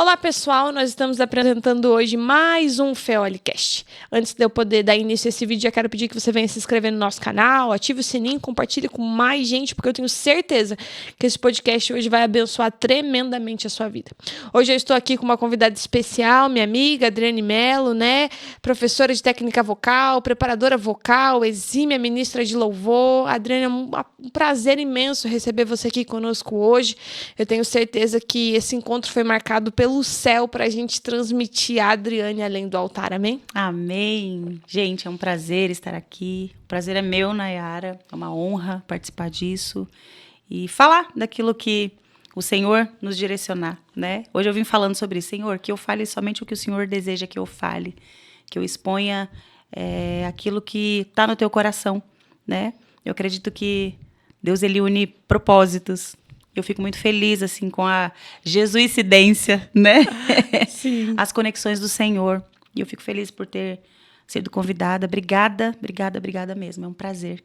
Olá pessoal, nós estamos apresentando hoje mais um Feolicast. Antes de eu poder dar início a esse vídeo, eu quero pedir que você venha se inscrever no nosso canal, ative o sininho, compartilhe com mais gente, porque eu tenho certeza que esse podcast hoje vai abençoar tremendamente a sua vida. Hoje eu estou aqui com uma convidada especial, minha amiga Adriane Mello, professora de técnica vocal, preparadora vocal, exímia ministra de louvor. Adriane, é um prazer imenso receber você aqui conosco hoje. Eu tenho certeza que esse encontro foi marcado pelo céu para a gente transmitir a Adriane além do altar, amém? Amém. Gente, é um prazer estar aqui. O prazer é meu, Nayara. É uma honra participar disso e falar daquilo que o Senhor nos direcionar, né? Hoje eu vim falando sobre isso. Senhor, que eu fale somente o que o Senhor deseja que eu fale, que eu exponha aquilo que está no teu coração, né? Eu acredito que Deus, ele une propósitos. Eu fico muito feliz, assim, com a jesuicidência, né? Sim. As conexões do Senhor. E eu fico feliz por ter sido convidada. Obrigada, obrigada, obrigada mesmo. É um prazer.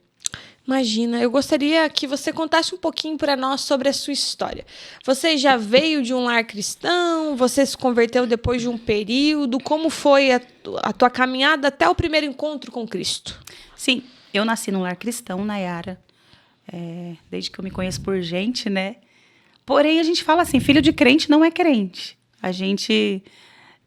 Imagina, eu gostaria que você contasse um pouquinho para nós sobre a sua história. Você já veio de um lar cristão? Você se converteu depois de um período? Como foi a tua caminhada até o primeiro encontro com Cristo? Sim, eu nasci num lar cristão, Nayara. Desde que eu me conheço por gente, né? Porém, a gente fala assim, filho de crente não é crente. A gente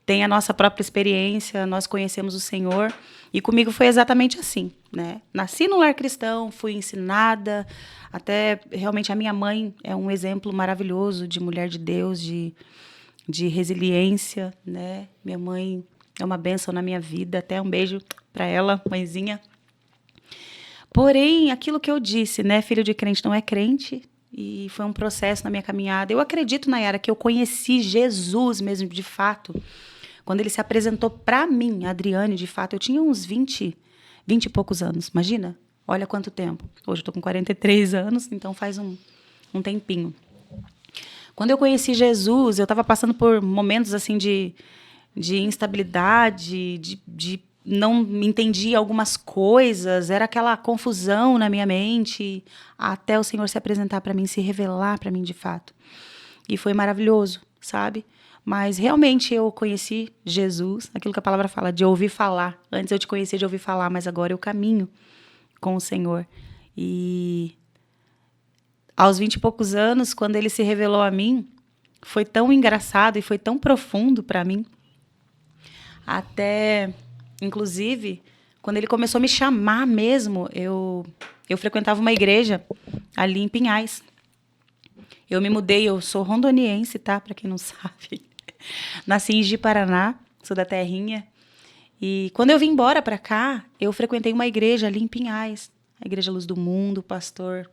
tem a nossa própria experiência, nós conhecemos o Senhor. E comigo foi exatamente assim, né? Nasci no lar cristão, fui ensinada. Até, realmente, a minha mãe é um exemplo maravilhoso de mulher de Deus, de resiliência, né? Minha mãe é uma bênção na minha vida. Até um beijo para ela, mãezinha. Porém, aquilo que eu disse, né? Filho de crente não é crente. E foi um processo na minha caminhada. Eu acredito, Nayara, que eu conheci Jesus mesmo, de fato. Quando ele se apresentou para mim, a Adriane, de fato, eu tinha uns 20 e poucos anos. Imagina? Olha quanto tempo. Hoje eu estou com 43 anos, então faz um tempinho. Quando eu conheci Jesus, eu estava passando por momentos assim de instabilidade, de não entendia algumas coisas, era aquela confusão na minha mente, até o Senhor se apresentar para mim, se revelar para mim de fato. E foi maravilhoso, sabe? Mas realmente eu conheci Jesus, aquilo que a palavra fala, de ouvir falar. Antes eu te conhecia de ouvir falar, mas agora eu caminho com o Senhor. E aos 20 e poucos anos, quando ele se revelou a mim, foi tão engraçado e foi tão profundo para mim. Até, inclusive, quando ele começou a me chamar mesmo, eu frequentava uma igreja ali em Pinhais. Eu me mudei, eu sou rondoniense, tá? Para quem não sabe. Nasci em Ji-Paraná, sou da terrinha. E quando eu vim embora para cá, eu frequentei uma igreja ali em Pinhais. A Igreja Luz do Mundo, o pastor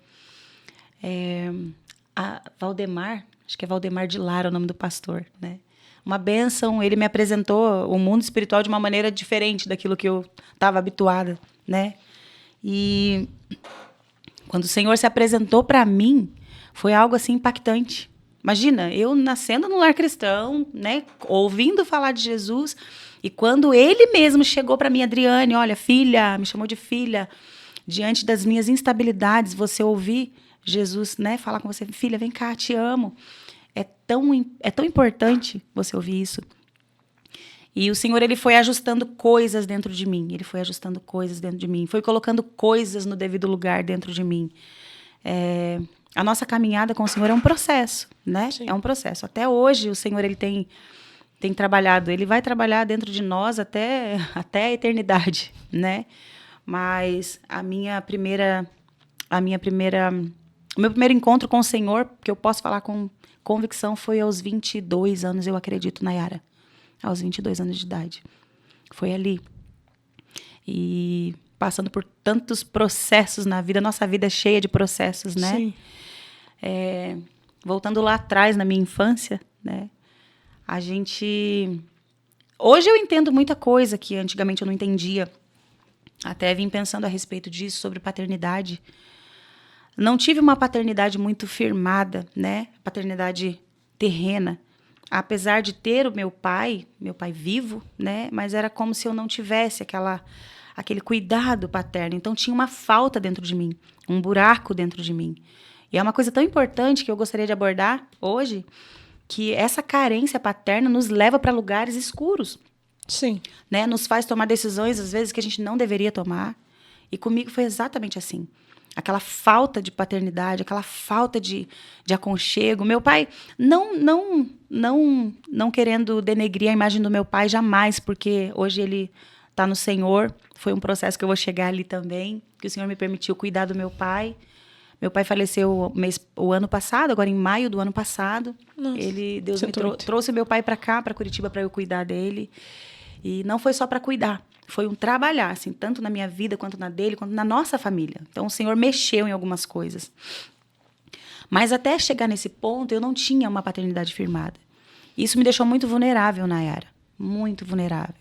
Valdemar, acho que é Valdemar de Lara o nome do pastor, né? Uma bênção, ele me apresentou o mundo espiritual de uma maneira diferente daquilo que eu estava habituada, né? E quando o Senhor se apresentou para mim, foi algo assim impactante. Imagina, eu nascendo no lar cristão, né, ouvindo falar de Jesus, e quando ele mesmo chegou para mim, Adriane, olha, filha, me chamou de filha, diante das minhas instabilidades, você ouvir Jesus, né, falar com você, filha, vem cá, te amo. É tão importante você ouvir isso. E o Senhor, ele foi ajustando coisas dentro de mim. Ele foi ajustando coisas dentro de mim. Foi colocando coisas no devido lugar dentro de mim. A nossa caminhada com o Senhor é um processo, né? Sim. É um processo. Até hoje, o Senhor, ele tem trabalhado. Ele vai trabalhar dentro de nós até a eternidade, né? Mas o meu primeiro encontro com o Senhor, que eu posso falar com convicção, foi aos 22 anos, eu acredito, Nayara. Aos 22 anos de idade. Foi ali. E passando por tantos processos na vida. Nossa vida é cheia de processos, né? Sim. Voltando lá atrás, na minha infância, né? Hoje eu entendo muita coisa que antigamente eu não entendia. Até vim pensando a respeito disso, sobre paternidade. Não tive uma paternidade muito firmada, né? Paternidade terrena. Apesar de ter o meu pai vivo, né? Mas era como se eu não tivesse aquele cuidado paterno. Então tinha uma falta dentro de mim, um buraco dentro de mim. E é uma coisa tão importante que eu gostaria de abordar hoje, que essa carência paterna nos leva para lugares escuros, Sim. né? Nos faz tomar decisões, às vezes, que a gente não deveria tomar. E comigo foi exatamente assim. Aquela falta de paternidade, aquela falta de aconchego. Meu pai, não querendo denegrir a imagem do meu pai, jamais, porque hoje ele está no Senhor. Foi um processo que eu vou chegar ali também, que o Senhor me permitiu cuidar do meu pai. Meu pai faleceu o ano passado, agora em maio do ano passado. Nossa, Deus me trouxe meu pai para cá, para Curitiba, para eu cuidar dele. E não foi só para cuidar, foi um trabalhar, assim, tanto na minha vida, quanto na dele, quanto na nossa família. Então, o Senhor mexeu em algumas coisas. Mas até chegar nesse ponto, eu não tinha uma paternidade firmada. Isso me deixou muito vulnerável, Nayara. Muito vulnerável.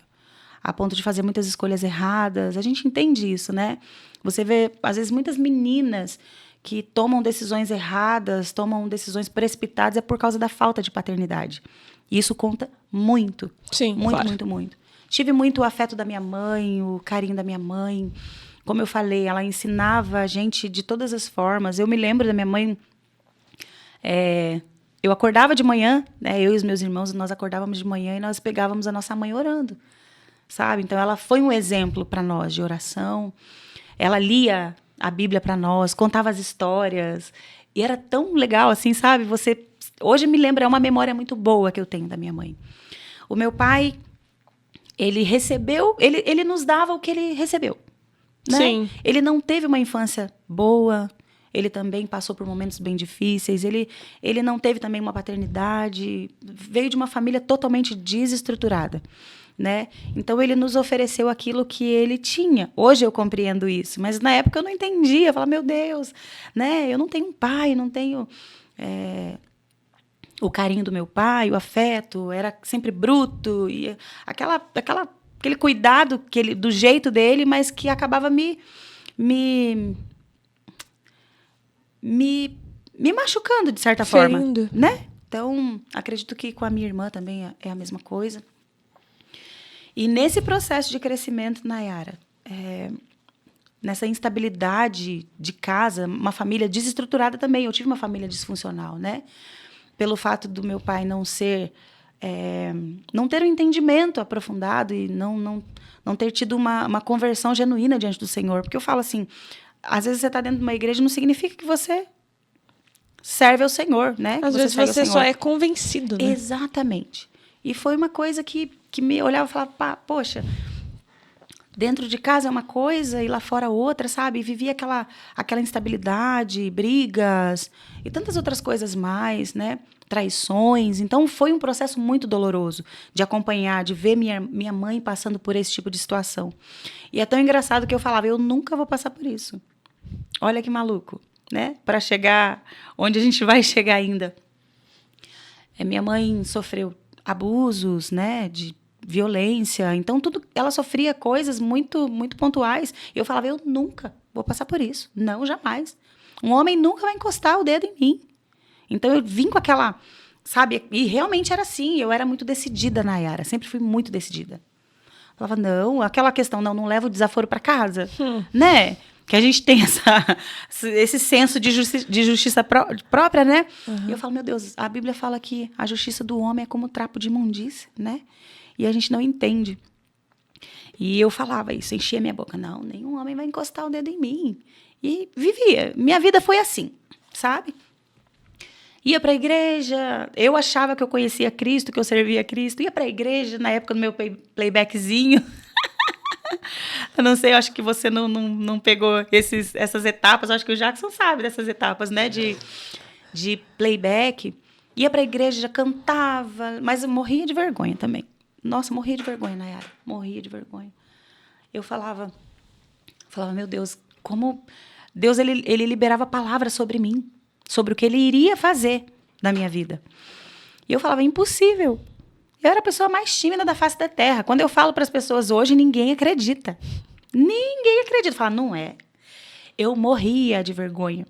A ponto de fazer muitas escolhas erradas. A gente entende isso, né? Você vê, às vezes, muitas meninas que tomam decisões erradas, tomam decisões precipitadas, é por causa da falta de paternidade. E isso conta muito. Sim, muito, claro. muito, muito. Tive muito o afeto da minha mãe, o carinho da minha mãe. Como eu falei, ela ensinava a gente de todas as formas. Eu me lembro da minha mãe... eu acordava de manhã, né? Eu e os meus irmãos, nós acordávamos de manhã e nós pegávamos a nossa mãe orando, sabe? Então, ela foi um exemplo para nós de oração. Ela lia a Bíblia para nós, contava as histórias. E era tão legal, assim, sabe? Hoje me lembra, é uma memória muito boa que eu tenho da minha mãe. O meu pai... Ele recebeu, ele nos dava o que ele recebeu, né? Sim. Ele não teve uma infância boa, ele também passou por momentos bem difíceis, ele não teve também uma paternidade, veio de uma família totalmente desestruturada, né? Então, ele nos ofereceu aquilo que ele tinha. Hoje eu compreendo isso, mas na época eu não entendia. Eu falava, meu Deus, né? Eu não tenho um pai, não tenho... o carinho do meu pai, o afeto, era sempre bruto, e aquele cuidado do jeito dele, mas que acabava me machucando, de certa Ferindo. forma, né? Então, acredito que com a minha irmã também é a mesma coisa. E nesse processo de crescimento, Nayara, nessa instabilidade de casa, uma família desestruturada também, eu tive uma família disfuncional, né? Pelo fato do meu pai não ter um entendimento aprofundado e não ter tido uma conversão genuína diante do Senhor. Porque eu falo assim, às vezes você está dentro de uma igreja, não significa que você serve ao Senhor, né? Às vezes você só é convencido, né? Exatamente. E foi uma coisa que me olhava e falava, poxa, dentro de casa é uma coisa e lá fora outra, sabe? E vivia aquela instabilidade, brigas e tantas outras coisas mais, né? Traições. Então, foi um processo muito doloroso de acompanhar, de ver minha mãe passando por esse tipo de situação. E é tão engraçado que eu falava, eu nunca vou passar por isso. Olha que maluco, né? Para chegar onde a gente vai chegar ainda. Minha mãe sofreu abusos, né? De violência, então ela sofria coisas muito, muito pontuais. E eu falava, eu nunca vou passar por isso. Não, jamais. Um homem nunca vai encostar o dedo em mim. Então eu vim com aquela, sabe? E realmente era assim, eu era muito decidida, Nayara, sempre fui muito decidida. Falava, não, aquela questão, não leva o desaforo para casa, né? Que a gente tem esse senso de justiça própria, né? Uhum. E eu falo, meu Deus, a Bíblia fala que a justiça do homem é como trapo de imundícia, né? E a gente não entende. E eu falava isso, enchia minha boca. Não, nenhum homem vai encostar o dedo em mim. E vivia. Minha vida foi assim, sabe? Ia para a igreja, eu achava que eu conhecia Cristo, que eu servia a Cristo. Ia para a igreja na época do meu playbackzinho. Eu não sei, eu acho que você não pegou essas etapas. Eu acho que o Jackson sabe dessas etapas, né? De playback. Ia para a igreja, cantava, mas eu morria de vergonha também. Nossa, morria de vergonha, Nayara. Morria de vergonha. Eu falava, meu Deus, como Deus ele liberava palavras sobre mim, sobre o que ele iria fazer na minha vida. E eu falava, impossível. Eu era a pessoa mais tímida da face da terra. Quando eu falo para as pessoas hoje, ninguém acredita. Ninguém acredita. Fala, não é. Eu morria de vergonha.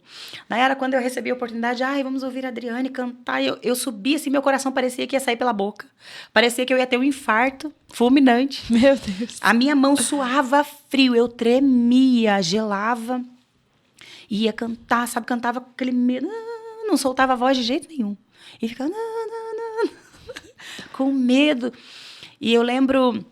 Nayara, quando eu recebi a oportunidade, vamos ouvir a Adriane cantar, eu subi assim, meu coração parecia que ia sair pela boca. Parecia que eu ia ter um infarto fulminante. Meu Deus. A minha mão suava frio, eu tremia, gelava. Ia cantar, sabe? Cantava com aquele medo, não soltava a voz de jeito nenhum. E ficava... com medo. E eu lembro,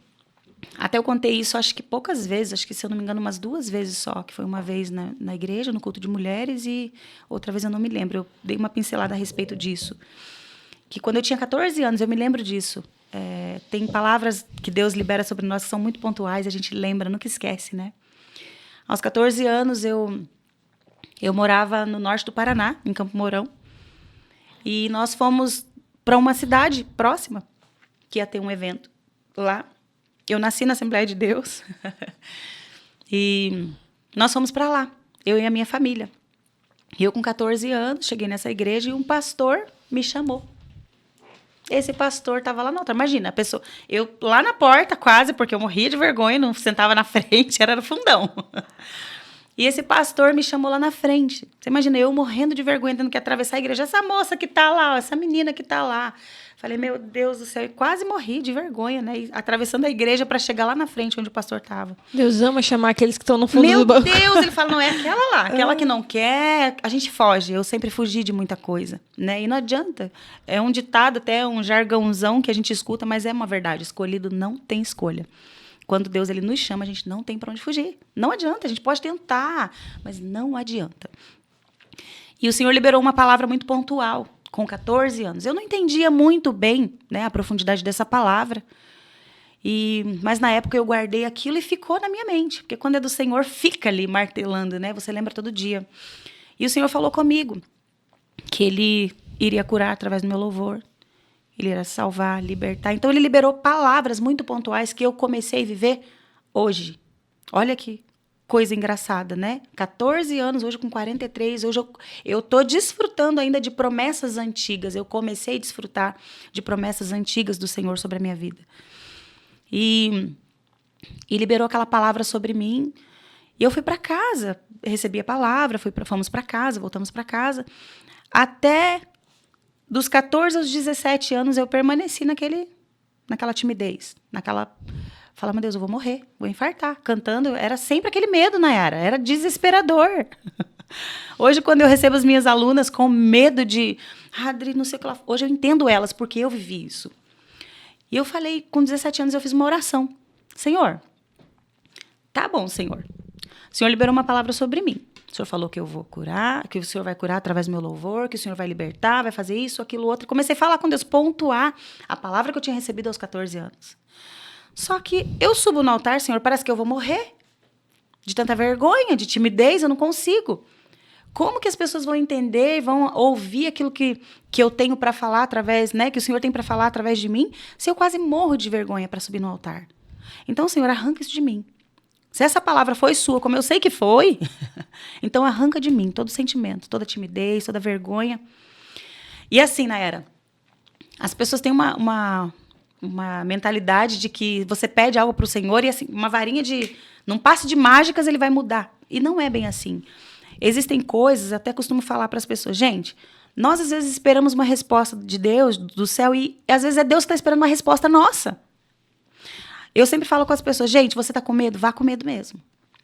até eu contei isso, acho que poucas vezes, acho que se eu não me engano umas 2 vezes só, que foi uma vez na igreja, no culto de mulheres, e outra vez eu não me lembro. Eu dei uma pincelada a respeito disso. Que quando eu tinha 14 anos, eu me lembro disso. Tem palavras que Deus libera sobre nós que são muito pontuais, a gente lembra, nunca esquece, né? Aos 14 anos, eu morava no norte do Paraná, em Campo Mourão, e nós fomos para uma cidade próxima, que ia ter um evento lá. Eu nasci na Assembleia de Deus, e nós fomos para lá, eu e a minha família. E eu, com 14 anos, cheguei nessa igreja e um pastor me chamou. Esse pastor estava lá na outra. Imagina, a pessoa... Eu lá na porta, quase, porque eu morria de vergonha, não sentava na frente, era no fundão. E esse pastor me chamou lá na frente. Você imagina, eu morrendo de vergonha, tendo que atravessar a igreja. Essa moça que está lá, essa menina que está lá. Falei, meu Deus do céu, eu quase morri de vergonha, né? E atravessando a igreja para chegar lá na frente, onde o pastor estava. Deus ama chamar aqueles que estão no fundo do banco. Meu Deus, ele fala, não é aquela lá, aquela que não quer, a gente foge. Eu sempre fugi de muita coisa, né? E não adianta. É um ditado, até um jargãozão que a gente escuta, mas é uma verdade. Escolhido não tem escolha. Quando Deus ele nos chama, a gente não tem para onde fugir. Não adianta, a gente pode tentar, mas não adianta. E o Senhor liberou uma palavra muito pontual, com 14 anos. Eu não entendia muito bem, né, a profundidade dessa palavra, mas na época eu guardei aquilo e ficou na minha mente, porque quando é do Senhor, fica ali martelando, né? Você lembra todo dia. E o Senhor falou comigo que Ele iria curar através do meu louvor, Ele iria salvar, libertar. Então Ele liberou palavras muito pontuais que eu comecei a viver hoje. Olha que coisa engraçada, né? 14 anos, hoje com 43, hoje eu tô desfrutando ainda de promessas antigas. Eu comecei a desfrutar de promessas antigas do Senhor sobre a minha vida. E liberou aquela palavra sobre mim. E eu fui para casa, recebi a palavra, fomos para casa, voltamos para casa. Até dos 14 aos 17 anos eu permaneci naquela timidez, Fala, meu Deus, eu vou morrer, vou infartar. Cantando, era sempre aquele medo, Nayara. Era desesperador. Hoje, quando eu recebo as minhas alunas com medo de... Adri, não sei o que lá... Hoje eu entendo elas, porque eu vivi isso. E eu falei, com 17 anos, eu fiz uma oração. Senhor, tá bom, Senhor. O Senhor liberou uma palavra sobre mim. O Senhor falou que eu vou curar, que o Senhor vai curar através do meu louvor, que o Senhor vai libertar, vai fazer isso, aquilo, outro. Comecei a falar com Deus, pontuar a palavra que eu tinha recebido aos 14 anos. Só que eu subo no altar, Senhor, parece que eu vou morrer. De tanta vergonha, de timidez, eu não consigo. Como que as pessoas vão entender, vão ouvir aquilo que eu tenho para falar através, né, que o Senhor tem para falar através de mim, se eu quase morro de vergonha para subir no altar? Então, Senhor, arranca isso de mim. Se essa palavra foi sua, como eu sei que foi, então arranca de mim todo sentimento, toda timidez, toda vergonha. E assim, Nayara, as pessoas têm uma mentalidade de que você pede algo para o Senhor e assim, uma varinha de... Num passe de mágicas ele vai mudar. E não é bem assim. Existem coisas, até costumo falar para as pessoas, gente, nós às vezes esperamos uma resposta de Deus, do céu, e às vezes é Deus que está esperando uma resposta nossa. Eu sempre falo com as pessoas, gente, você está com medo? Vá com medo mesmo.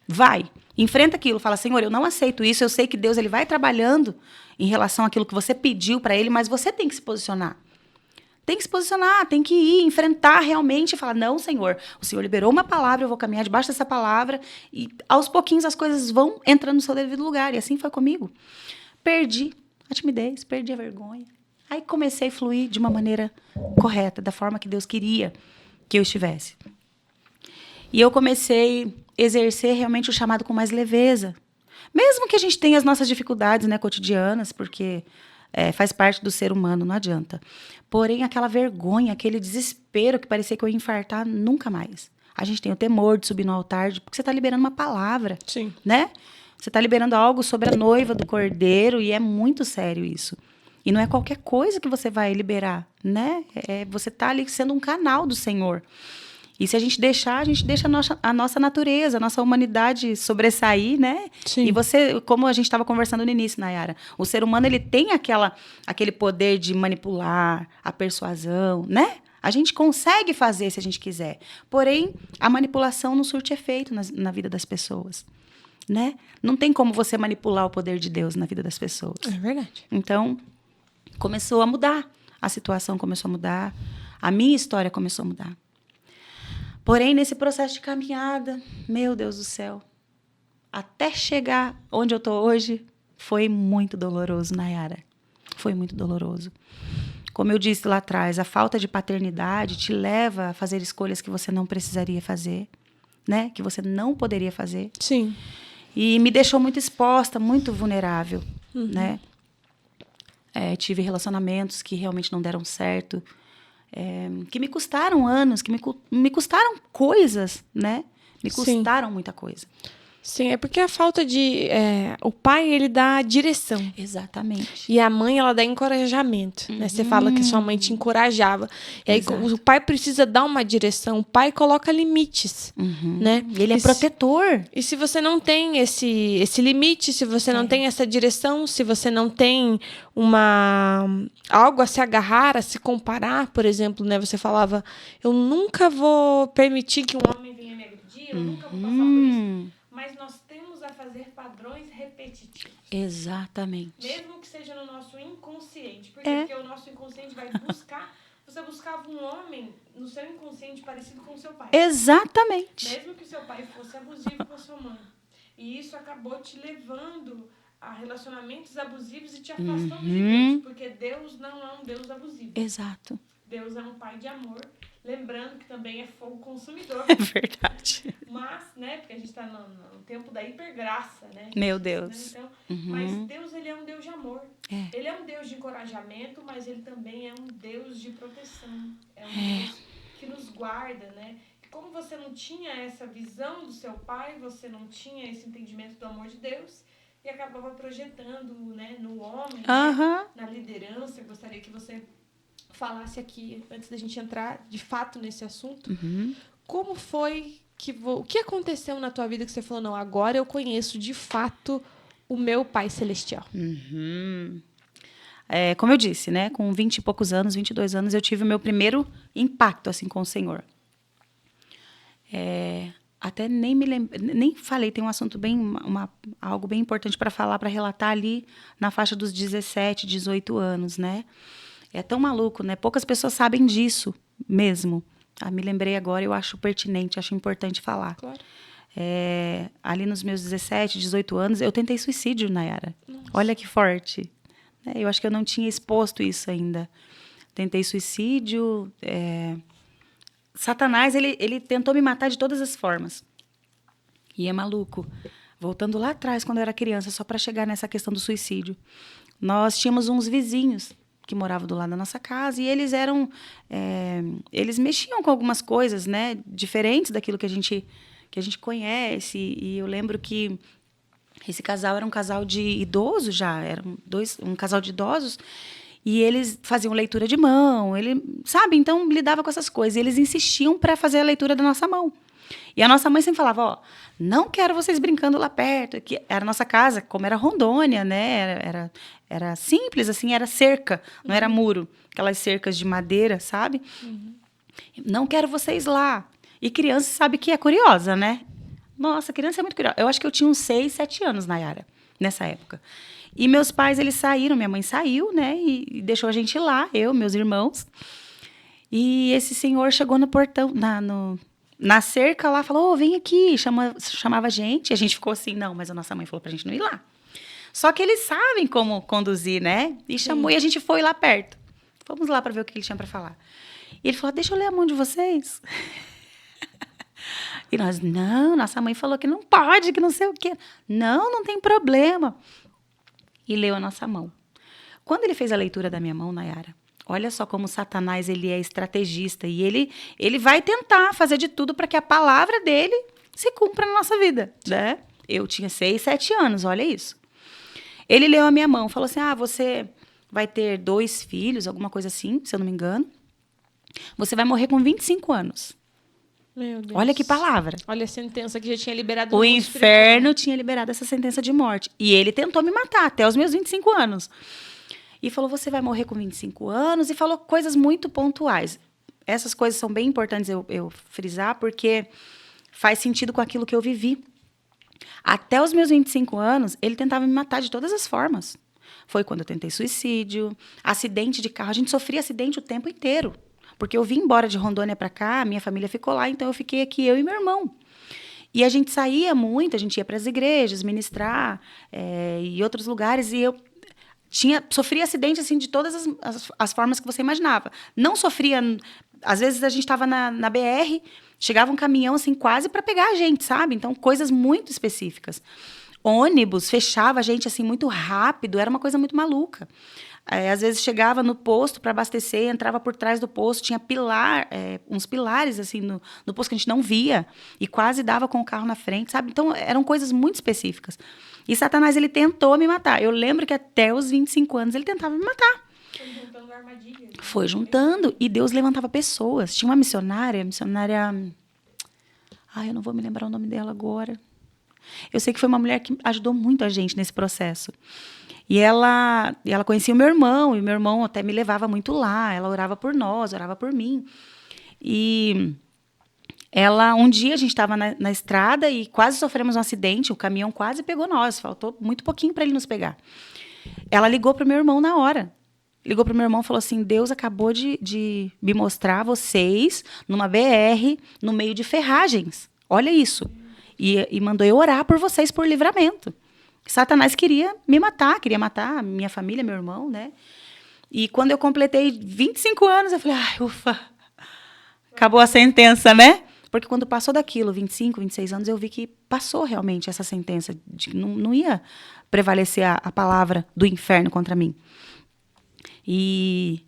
Vai. Enfrenta aquilo. Fala, Senhor, eu não aceito isso. Eu sei que Deus ele vai trabalhando em relação àquilo que você pediu para Ele, mas você tem que se posicionar. Tem que se posicionar, tem que ir, enfrentar realmente e falar, não, Senhor, o Senhor liberou uma palavra, eu vou caminhar debaixo dessa palavra e aos pouquinhos as coisas vão entrando no seu devido lugar. E assim foi comigo. Perdi a timidez, perdi a vergonha. Aí comecei a fluir de uma maneira correta, da forma que Deus queria que eu estivesse. E eu comecei a exercer realmente o chamado com mais leveza. Mesmo que a gente tenha as nossas dificuldades, né, cotidianas, porque faz parte do ser humano, não adianta. Porém, aquela vergonha, aquele desespero que parecia que eu ia infartar, nunca mais. A gente tem o temor de subir no altar, porque você está liberando uma palavra. Sim. Né? Você está liberando algo sobre a noiva do Cordeiro, e é muito sério isso. E não é qualquer coisa que você vai liberar, né? Você está ali sendo um canal do Senhor. E se a gente deixa a nossa natureza, a nossa humanidade sobressair, né? Sim. E você, como a gente estava conversando no início, Nayara, o ser humano ele tem aquele poder de manipular, a persuasão, né? A gente consegue fazer se a gente quiser. Porém, a manipulação não surte efeito na vida das pessoas, né? Não tem como você manipular o poder de Deus na vida das pessoas. É verdade. Então, começou a mudar. A situação começou a mudar. A minha história começou a mudar. Porém, nesse processo de caminhada, meu Deus do céu, até chegar onde eu estou hoje, foi muito doloroso, Nayara. Foi muito doloroso. Como eu disse lá atrás, a falta de paternidade te leva a fazer escolhas que você não precisaria fazer, né? Que você não poderia fazer. Sim. E me deixou muito exposta, muito vulnerável, né? Tive relacionamentos que realmente não deram certo, que me custaram anos, que me custaram coisas, né? Me custaram muita coisa. Sim, é porque a falta de... o pai, ele dá direção. Exatamente. E a mãe, ela dá encorajamento. Né? Você fala que sua mãe te encorajava. E aí, o pai precisa dar uma direção. O pai coloca limites. Né? Ele é protetor. E se você não tem esse limite, se você não tem essa direção, se você não tem algo a se agarrar, a se comparar, por exemplo, né? Você falava, eu nunca vou permitir que um homem venha me agredir, eu nunca vou passar por isso. Mas nós temos a fazer padrões repetitivos. Exatamente. Mesmo que seja no nosso inconsciente. Porque o nosso inconsciente vai buscar... Você buscava um homem no seu inconsciente parecido com o seu pai. Exatamente. Mesmo que o seu pai fosse abusivo com a sua mãe. E isso acabou te levando a relacionamentos abusivos e te afastando de Deus. Porque Deus não é um Deus abusivo. Exato. Deus é um pai de amor. Lembrando que também é fogo consumidor. É verdade. Mas, né, porque a gente está no tempo da hipergraça, né? Meu Deus. Né? Então, mas Deus, ele é um Deus de amor. Ele é um Deus de encorajamento, mas ele também é um Deus de proteção. É um Deus que nos guarda, né? E como você não tinha essa visão do seu pai, você não tinha esse entendimento do amor de Deus, e acabava projetando, né, no homem, né, na liderança. Eu gostaria que você falasse aqui, antes da gente entrar de fato nesse assunto, como foi o que aconteceu na tua vida que você falou, não, agora eu conheço de fato o meu Pai Celestial? Como eu disse, né, com 20 e poucos anos, 22 anos, eu tive o meu primeiro impacto assim, com o Senhor. Até nem falei, tem um assunto algo bem importante para falar, para relatar ali na faixa dos 17, 18 anos, né? É tão maluco, né? Poucas pessoas sabem disso mesmo. Me lembrei agora, eu acho pertinente, acho importante falar. Claro. Ali nos meus 17, 18 anos, eu tentei suicídio, Nayara. Nossa. Olha que forte. Eu acho que eu não tinha exposto isso ainda. Tentei suicídio. Satanás, ele tentou me matar de todas as formas. E é maluco. Voltando lá atrás, quando eu era criança, só para chegar nessa questão do suicídio. Nós tínhamos uns vizinhos que moravam do lado da nossa casa, e eles eles mexiam com algumas coisas, né, diferentes daquilo que a gente conhece, e eu lembro que esse casal era um casal de idosos já, um casal de idosos, e eles faziam leitura de mão, sabe, então lidava com essas coisas, e eles insistiam para fazer a leitura da nossa mão. E a nossa mãe sempre falava, não quero vocês brincando lá perto, que era a nossa casa, como era Rondônia, né, era simples, assim, era cerca, não era muro, aquelas cercas de madeira, sabe? Não quero vocês lá. E criança sabe que é curiosa, né? Nossa, criança é muito curiosa. Eu acho que eu tinha uns 6, 7 anos, Nayara, nessa época. E meus pais, eles saíram, minha mãe saiu, né, e deixou a gente lá, eu, meus irmãos. E esse senhor chegou no portão, na cerca lá, falou, vem aqui, chamava a gente ficou assim, não, mas a nossa mãe falou pra gente não ir lá. Só que eles sabem como conduzir, né? E chamou, e a gente foi lá perto. Vamos lá para ver o que ele tinha para falar. E ele falou, deixa eu ler a mão de vocês. E nós, não, nossa mãe falou que não pode, que não sei o quê. Não tem problema. E leu a nossa mão. Quando ele fez a leitura da minha mão, Nayara, olha só como Satanás, ele é estrategista. E ele vai tentar fazer de tudo para que a palavra dele se cumpra na nossa vida, né? Eu tinha 6, 7 anos, olha isso. Ele leu a minha mão, falou assim, você vai ter 2 filhos, alguma coisa assim, se eu não me engano. Você vai morrer com 25 anos. Meu Deus. Olha que palavra. Olha a sentença que já tinha liberado. O inferno tinha liberado essa sentença de morte. E ele tentou me matar até os meus 25 anos. E falou, você vai morrer com 25 anos. E falou coisas muito pontuais. Essas coisas são bem importantes eu frisar, porque faz sentido com aquilo que eu vivi. Até os meus 25 anos, ele tentava me matar de todas as formas. Foi quando eu tentei suicídio, acidente de carro. A gente sofria acidente o tempo inteiro. Porque eu vim embora de Rondônia para cá, minha família ficou lá, então eu fiquei aqui, eu e meu irmão. E a gente saía muito, a gente ia para as igrejas, ministrar, e outros lugares, e eu sofria acidente, assim, de todas as formas que você imaginava. Não sofria... Às vezes a gente estava na BR, chegava um caminhão, assim, quase para pegar a gente, sabe? Então, coisas muito específicas. Ônibus fechava a gente, assim, muito rápido, era uma coisa muito maluca. Às vezes chegava no posto para abastecer, entrava por trás do posto, tinha uns pilares, assim, no posto que a gente não via, e quase dava com o carro na frente, sabe? Então, eram coisas muito específicas. E Satanás, ele tentou me matar. Eu lembro que até os 25 anos ele tentava me matar. Foi juntando armadilha. Né? Foi juntando. E Deus levantava pessoas. Tinha uma missionária... Ai, eu não vou me lembrar o nome dela agora. Eu sei que foi uma mulher que ajudou muito a gente nesse processo. E ela conhecia o meu irmão, e o meu irmão até me levava muito lá. Ela orava por nós, orava por mim. E um dia a gente estava na estrada e quase sofremos um acidente, o caminhão quase pegou nós, faltou muito pouquinho para ele nos pegar. Ela ligou para o meu irmão na hora. Ligou para o meu irmão e falou assim, Deus acabou de me mostrar vocês numa BR, no meio de ferragens. Olha isso. E mandou eu orar por vocês por livramento. Satanás queria me matar, queria matar minha família, meu irmão, né? E quando eu completei 25 anos, eu falei, ai, ufa, acabou a sentença, né? Porque quando passou daquilo, 25, 26 anos, eu vi que passou realmente essa sentença, de que não ia prevalecer a palavra do inferno contra mim. E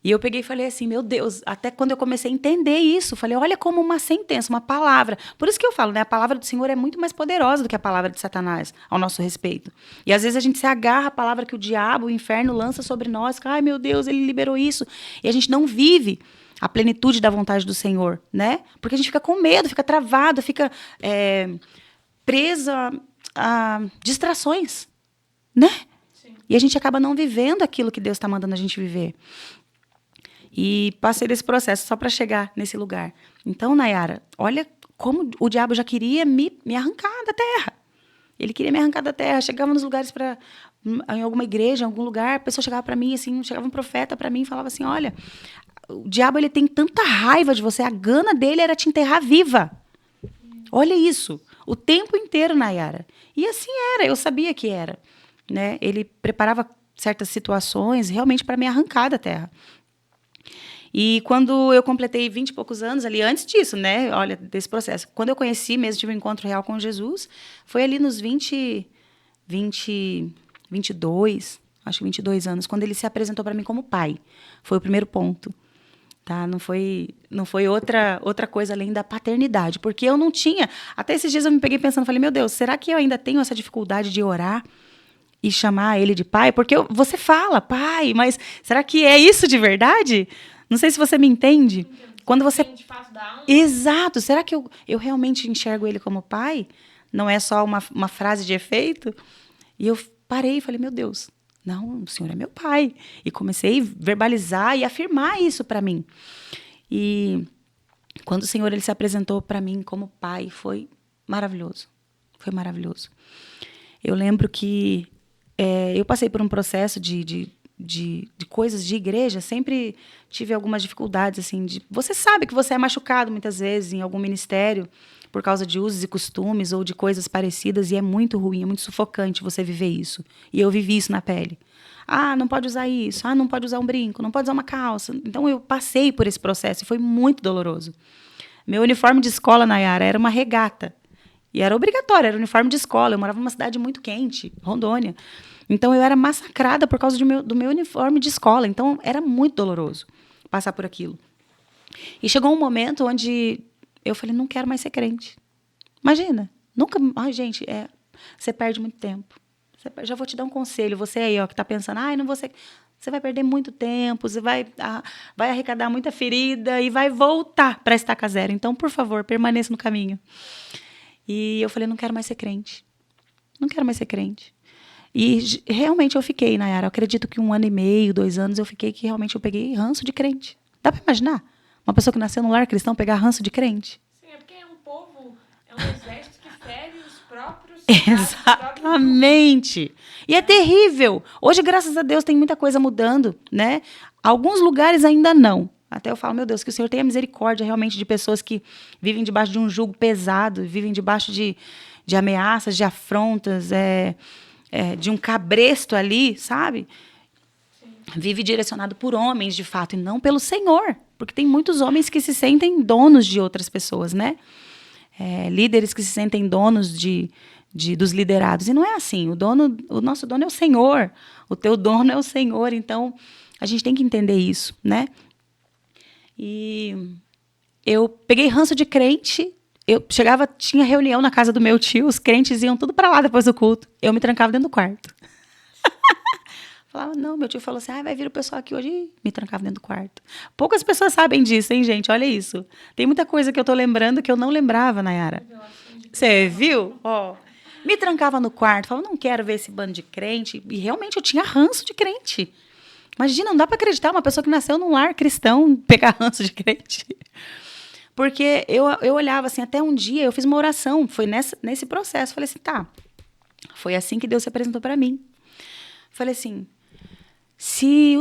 eu peguei e falei assim, meu Deus, até quando eu comecei a entender isso, falei, olha como uma sentença, uma palavra. Por isso que eu falo, né? A palavra do Senhor é muito mais poderosa do que a palavra de Satanás, ao nosso respeito. E às vezes a gente se agarra à palavra que o diabo, o inferno lança sobre nós, que, ai meu Deus, ele liberou isso. E a gente não vive a plenitude da vontade do Senhor, né? Porque a gente fica com medo, fica travado, fica preso a distrações, né? Sim. E a gente acaba não vivendo aquilo que Deus está mandando a gente viver. E passei desse processo só para chegar nesse lugar. Então, Nayara, olha como o diabo já queria me arrancar da terra. Ele queria me arrancar da terra. Chegava nos lugares, em alguma igreja, em algum lugar, a pessoa chegava para mim, assim, chegava um profeta para mim e falava assim, olha, o diabo ele tem tanta raiva de você, a gana dele era te enterrar viva. Olha isso. O tempo inteiro, Nayara. E assim era, eu sabia que era. Né? Ele preparava certas situações realmente para me arrancar da terra. E quando eu completei 20 e poucos anos, ali antes disso, né? Olha, desse processo. Quando eu conheci mesmo, tive um encontro real com Jesus, foi ali nos 22, acho que 22 anos, quando ele se apresentou para mim como pai. Foi o primeiro ponto. Tá? Não foi outra coisa além da paternidade. Porque eu não tinha... Até esses dias eu me peguei pensando, falei, meu Deus, será que eu ainda tenho essa dificuldade de orar e chamar ele de pai? Porque você fala, pai, mas será que é isso de verdade? Não sei se você me entende. Quando você... Exato. Será que eu realmente enxergo ele como pai? Não é só uma frase de efeito? E eu parei e falei, meu Deus, não, o Senhor é meu pai. E comecei a verbalizar e afirmar isso para mim. E quando o Senhor ele se apresentou para mim como pai, foi maravilhoso. Foi maravilhoso. Eu lembro que eu passei por um processo de coisas de igreja, sempre tive algumas dificuldades, assim, você sabe que você é machucado muitas vezes em algum ministério por causa de usos e costumes ou de coisas parecidas, e é muito ruim, é muito sufocante você viver isso. E eu vivi isso na pele. Ah, não pode usar isso, não pode usar um brinco, não pode usar uma calça. Então eu passei por esse processo e foi muito doloroso. Meu uniforme de escola, Nayara, era uma regata. E era obrigatório, era uniforme de escola. Eu morava numa cidade muito quente, Rondônia. Então, eu era massacrada por causa do meu uniforme de escola. Então, era muito doloroso passar por aquilo. E chegou um momento onde eu falei, não quero mais ser crente. Imagina, nunca... Ai, gente, você perde muito tempo. Já vou te dar um conselho. Você aí, ó, que está pensando, não vou ser... Você vai perder muito tempo, você vai arrecadar muita ferida e vai voltar para a estaca zero. Então, por favor, permaneça no caminho. E eu falei, não quero mais ser crente. Não quero mais ser crente. E realmente eu fiquei, Nayara. Eu acredito que 1 ano e meio, 2 anos, eu fiquei que realmente eu peguei ranço de crente. Dá para imaginar? Uma pessoa que nasceu num lar cristão pegar ranço de crente? Sim, é porque é um povo, é um exército que fere os próprios... Exatamente. E é terrível. Hoje, graças a Deus, tem muita coisa mudando, né? Alguns lugares ainda não. Até eu falo, meu Deus, que o Senhor tenha misericórdia realmente de pessoas que vivem debaixo de um jugo pesado, vivem debaixo de ameaças, de afrontas, de um cabresto ali, sabe? Vive direcionado por homens, de fato, e não pelo Senhor. Porque tem muitos homens que se sentem donos de outras pessoas, né? Líderes que se sentem donos dos liderados. E não é assim. O nosso dono é o Senhor. O teu dono é o Senhor. Então, a gente tem que entender isso, né? E eu peguei ranço de crente. Eu chegava, tinha reunião na casa do meu tio, os crentes iam tudo para lá depois do culto. Eu me trancava dentro do quarto. Falava, não, meu tio falou assim, vai vir o pessoal aqui hoje. E me trancava dentro do quarto. Poucas pessoas sabem disso, hein, gente? Olha isso. Tem muita coisa que eu tô lembrando que eu não lembrava, Nayara. Você viu? Ó, me trancava no quarto, falava, não quero ver esse bando de crente. E realmente eu tinha ranço de crente. Imagina, não dá para acreditar uma pessoa que nasceu num lar cristão pegar ranço de crente. Porque eu olhava assim, até um dia eu fiz uma oração, foi nesse processo. Falei assim, tá, foi assim que Deus se apresentou para mim. Falei assim, se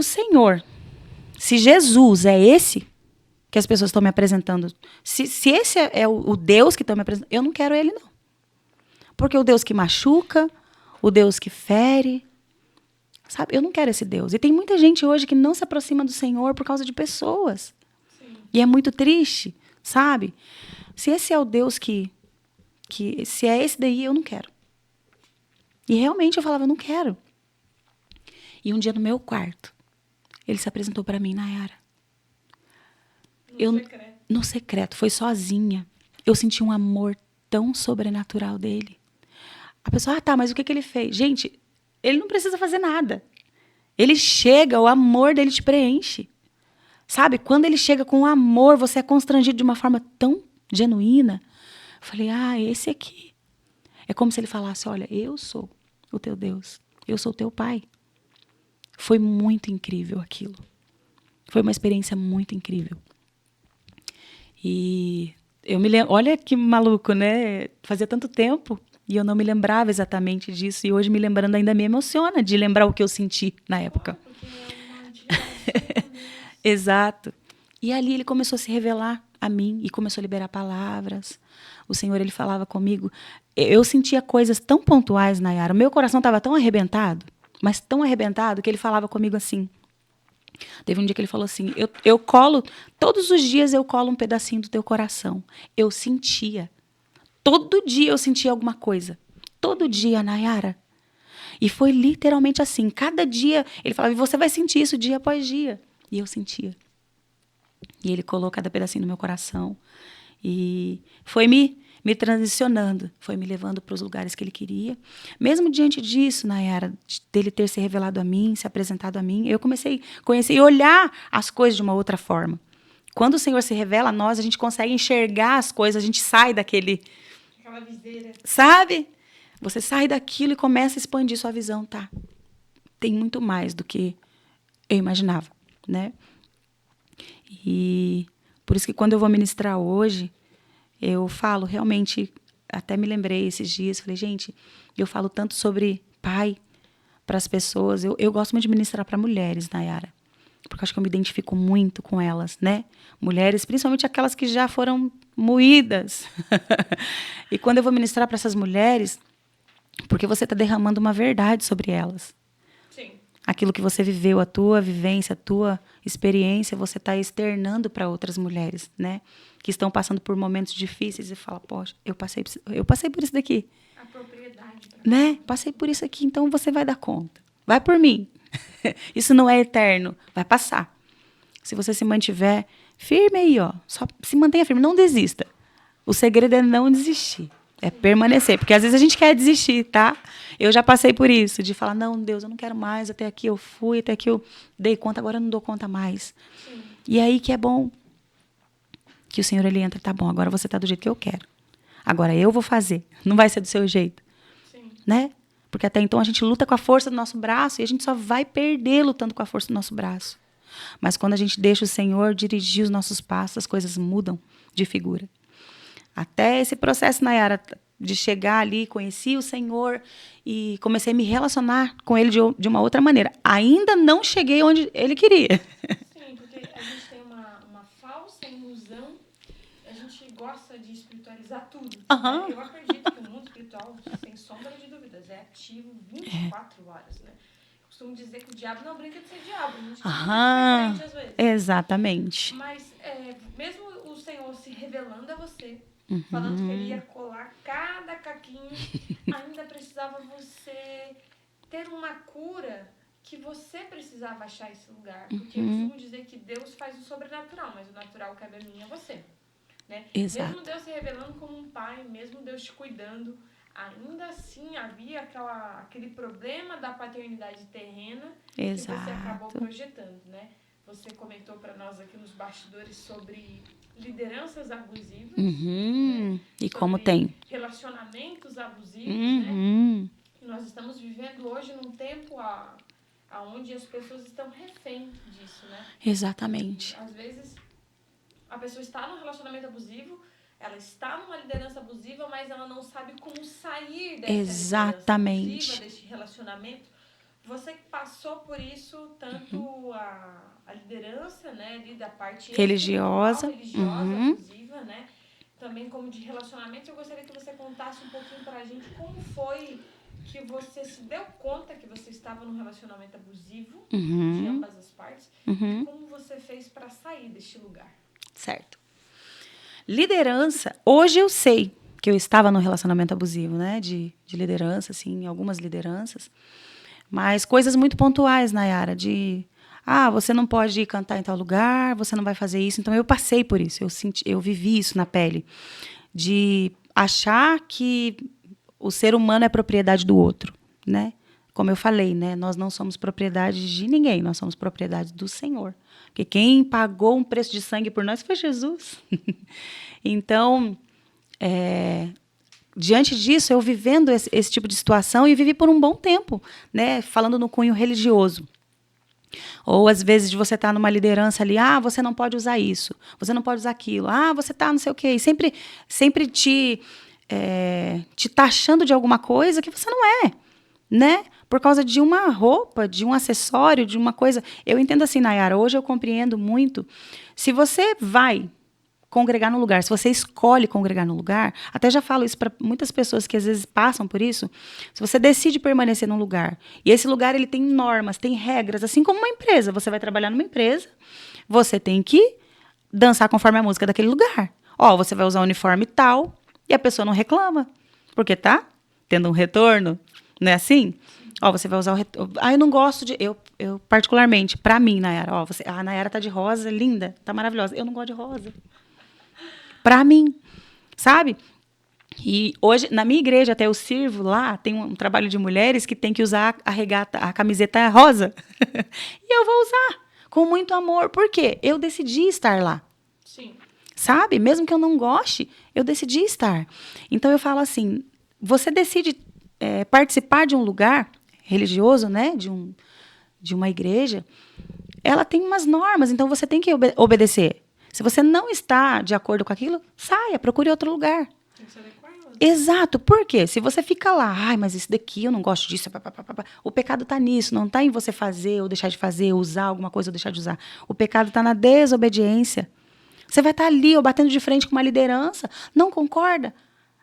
Jesus é esse que as pessoas estão me apresentando, se esse é o Deus que estão me apresentando, eu não quero ele, não. Porque o Deus que machuca, o Deus que fere, sabe? Eu não quero esse Deus. E tem muita gente hoje que não se aproxima do Senhor por causa de pessoas. Sim. E é muito triste, sabe? Se esse é o Deus se é esse daí, eu não quero. E realmente eu falava, eu não quero. E um dia no meu quarto, ele se apresentou para mim, Nayara. No secreto, foi sozinha. Eu senti um amor tão sobrenatural dele. A pessoa, tá, mas o que ele fez? Gente, ele não precisa fazer nada. Ele chega, o amor dele te preenche. Sabe? Quando ele chega com amor, você é constrangido de uma forma tão genuína. Eu falei, esse aqui. É como se ele falasse, olha, eu sou o teu Deus. Eu sou o teu pai. Foi muito incrível aquilo. Foi uma experiência muito incrível. E eu me lembro, olha que maluco, né? Fazia tanto tempo e eu não me lembrava exatamente disso. E hoje, me lembrando, ainda me emociona de lembrar o que eu senti na época. Exato. E ali ele começou a se revelar a mim e começou a liberar palavras. O Senhor, ele falava comigo. Eu sentia coisas tão pontuais, Nayara. O meu coração estava tão arrebentado, mas tão arrebentado, que ele falava comigo assim. Teve um dia que ele falou assim, eu colo, todos os dias eu colo um pedacinho do teu coração. Eu sentia. Todo dia eu sentia alguma coisa. Todo dia, Nayara. E foi literalmente assim. Cada dia, ele falava, você vai sentir isso dia após dia. E eu sentia. E ele colocou cada pedacinho no meu coração. E foi me transicionando, foi me levando para os lugares que ele queria. Mesmo diante disso, Nayara, dele ter se revelado a mim, se apresentado a mim, eu comecei a conhecer e olhar as coisas de uma outra forma. Quando o Senhor se revela a nós, a gente consegue enxergar as coisas, a gente sai daquele... Aquela viseira. Sabe? Você sai daquilo e começa a expandir sua visão, tá? Tem muito mais do que eu imaginava, né? E por isso que quando eu vou ministrar hoje, eu falo realmente, até me lembrei esses dias, falei, gente, eu falo tanto sobre pai para as pessoas. Eu gosto muito de ministrar para mulheres, Nayara, porque acho que eu me identifico muito com elas, né? Mulheres, principalmente aquelas que já foram moídas. E quando eu vou ministrar para essas mulheres, porque você está derramando uma verdade sobre elas. Sim. Aquilo que você viveu, a tua vivência, a tua experiência, você está externando para outras mulheres, né? Que estão passando por momentos difíceis e fala, poxa, eu passei por isso daqui. A propriedade. Né? Passei por isso aqui, então você vai dar conta. Vai por mim. Isso não é eterno, vai passar. Se você se mantiver firme aí, ó, só se mantenha firme, não desista. O segredo é não desistir, é permanecer, porque às vezes a gente quer desistir, tá? Eu já passei por isso, de falar, não, Deus, eu não quero mais, até aqui eu fui, até aqui eu dei conta, agora eu não dou conta mais. Sim. E aí que é bom que o Senhor, ele entra, tá bom, agora você tá do jeito que eu quero. Agora eu vou fazer, não vai ser do seu jeito. Sim. Né? Porque até então a gente luta com a força do nosso braço e a gente só vai perder lutando com a força do nosso braço. Mas quando a gente deixa o Senhor dirigir os nossos passos, as coisas mudam de figura. Até esse processo, Nayara, de chegar ali, conheci o Senhor e comecei a me relacionar com Ele de uma outra maneira. Ainda não cheguei onde Ele queria. Sim, porque a gente tem uma A gente gosta de espiritualizar tudo. Aham. Né? Eu acredito que o mundo espiritual, sem sombra de dúvidas, é ativo 24 horas, né? Eu costumo dizer que o diabo não brinca de ser diabo. A gente Aham. diferente às vezes. Exatamente. Mas mesmo o Senhor se revelando a você, falando que ele ia colar cada caquinho, ainda precisava você ter uma cura que você precisava achar esse lugar. Porque eu costumo dizer que Deus faz o sobrenatural, mas o natural cabe a mim e a você. Né? Exato. Mesmo Deus se revelando como um pai, mesmo Deus te cuidando, ainda assim havia aquele problema da paternidade terrena que você acabou projetando, né? Você comentou para nós aqui nos bastidores sobre lideranças abusivas, né? E como tem relacionamentos abusivos, né? E nós estamos vivendo hoje num tempo onde as pessoas estão refém disso, né? Exatamente. E, às vezes a pessoa está num relacionamento abusivo, ela está numa liderança abusiva, mas ela não sabe como sair dessa liderança abusiva, desse relacionamento. Você que passou por isso, tanto a liderança, né, ali da parte religiosa abusiva, né, também como de relacionamento, eu gostaria que você contasse um pouquinho pra gente como foi que você se deu conta que você estava num relacionamento abusivo de ambas as partes e como você fez para sair deste lugar. Certo. Liderança, hoje eu sei que eu estava num relacionamento abusivo, né, de liderança, assim, algumas lideranças, mas coisas muito pontuais, Nayara, você não pode ir cantar em tal lugar, você não vai fazer isso. Então, eu passei por isso, eu vivi isso na pele, de achar que o ser humano é propriedade do outro, né? Como eu falei, né? Nós não somos propriedade de ninguém, nós somos propriedade do Senhor. Porque quem pagou um preço de sangue por nós foi Jesus. Então, diante disso, eu vivendo esse tipo de situação e vivi por um bom tempo, né? Falando no cunho religioso. Ou, às vezes, de você estar numa liderança ali, você não pode usar isso, você não pode usar aquilo, você está não sei o quê. E sempre te taxando de alguma coisa que você não é, né? Por causa de uma roupa, de um acessório, de uma coisa. Eu entendo assim, Nayara, hoje eu compreendo muito. Se você vai congregar no lugar, se você escolhe congregar no lugar, até já falo isso para muitas pessoas que às vezes passam por isso, se você decide permanecer num lugar, e esse lugar ele tem normas, tem regras, assim como uma empresa, você vai trabalhar numa empresa, você tem que dançar conforme a música daquele lugar. Você vai usar um uniforme tal, e a pessoa não reclama, porque tá tendo um retorno, não é assim? Você vai usar o retorno. Eu não gosto de... Eu particularmente, pra mim, Nayara, a Nayara tá de rosa, linda, tá maravilhosa. Eu não gosto de rosa. Pra mim, sabe? E hoje, na minha igreja, até eu sirvo lá, tem um trabalho de mulheres que tem que usar a regata, a camiseta rosa. E eu vou usar com muito amor. Por quê? Eu decidi estar lá. Sim. Sabe? Mesmo que eu não goste, eu decidi estar. Então, eu falo assim, você decide participar de um lugar religioso, né? De uma igreja, ela tem umas normas, então você tem que obedecer. Se você não está de acordo com aquilo, saia, procure outro lugar. Tem que se adequar. Exato. Por quê? Se você fica lá, mas isso daqui eu não gosto disso, o pecado está nisso, não está em você fazer ou deixar de fazer, usar alguma coisa ou deixar de usar. O pecado está na desobediência. Você vai estar ali, ou batendo de frente com uma liderança, não concorda?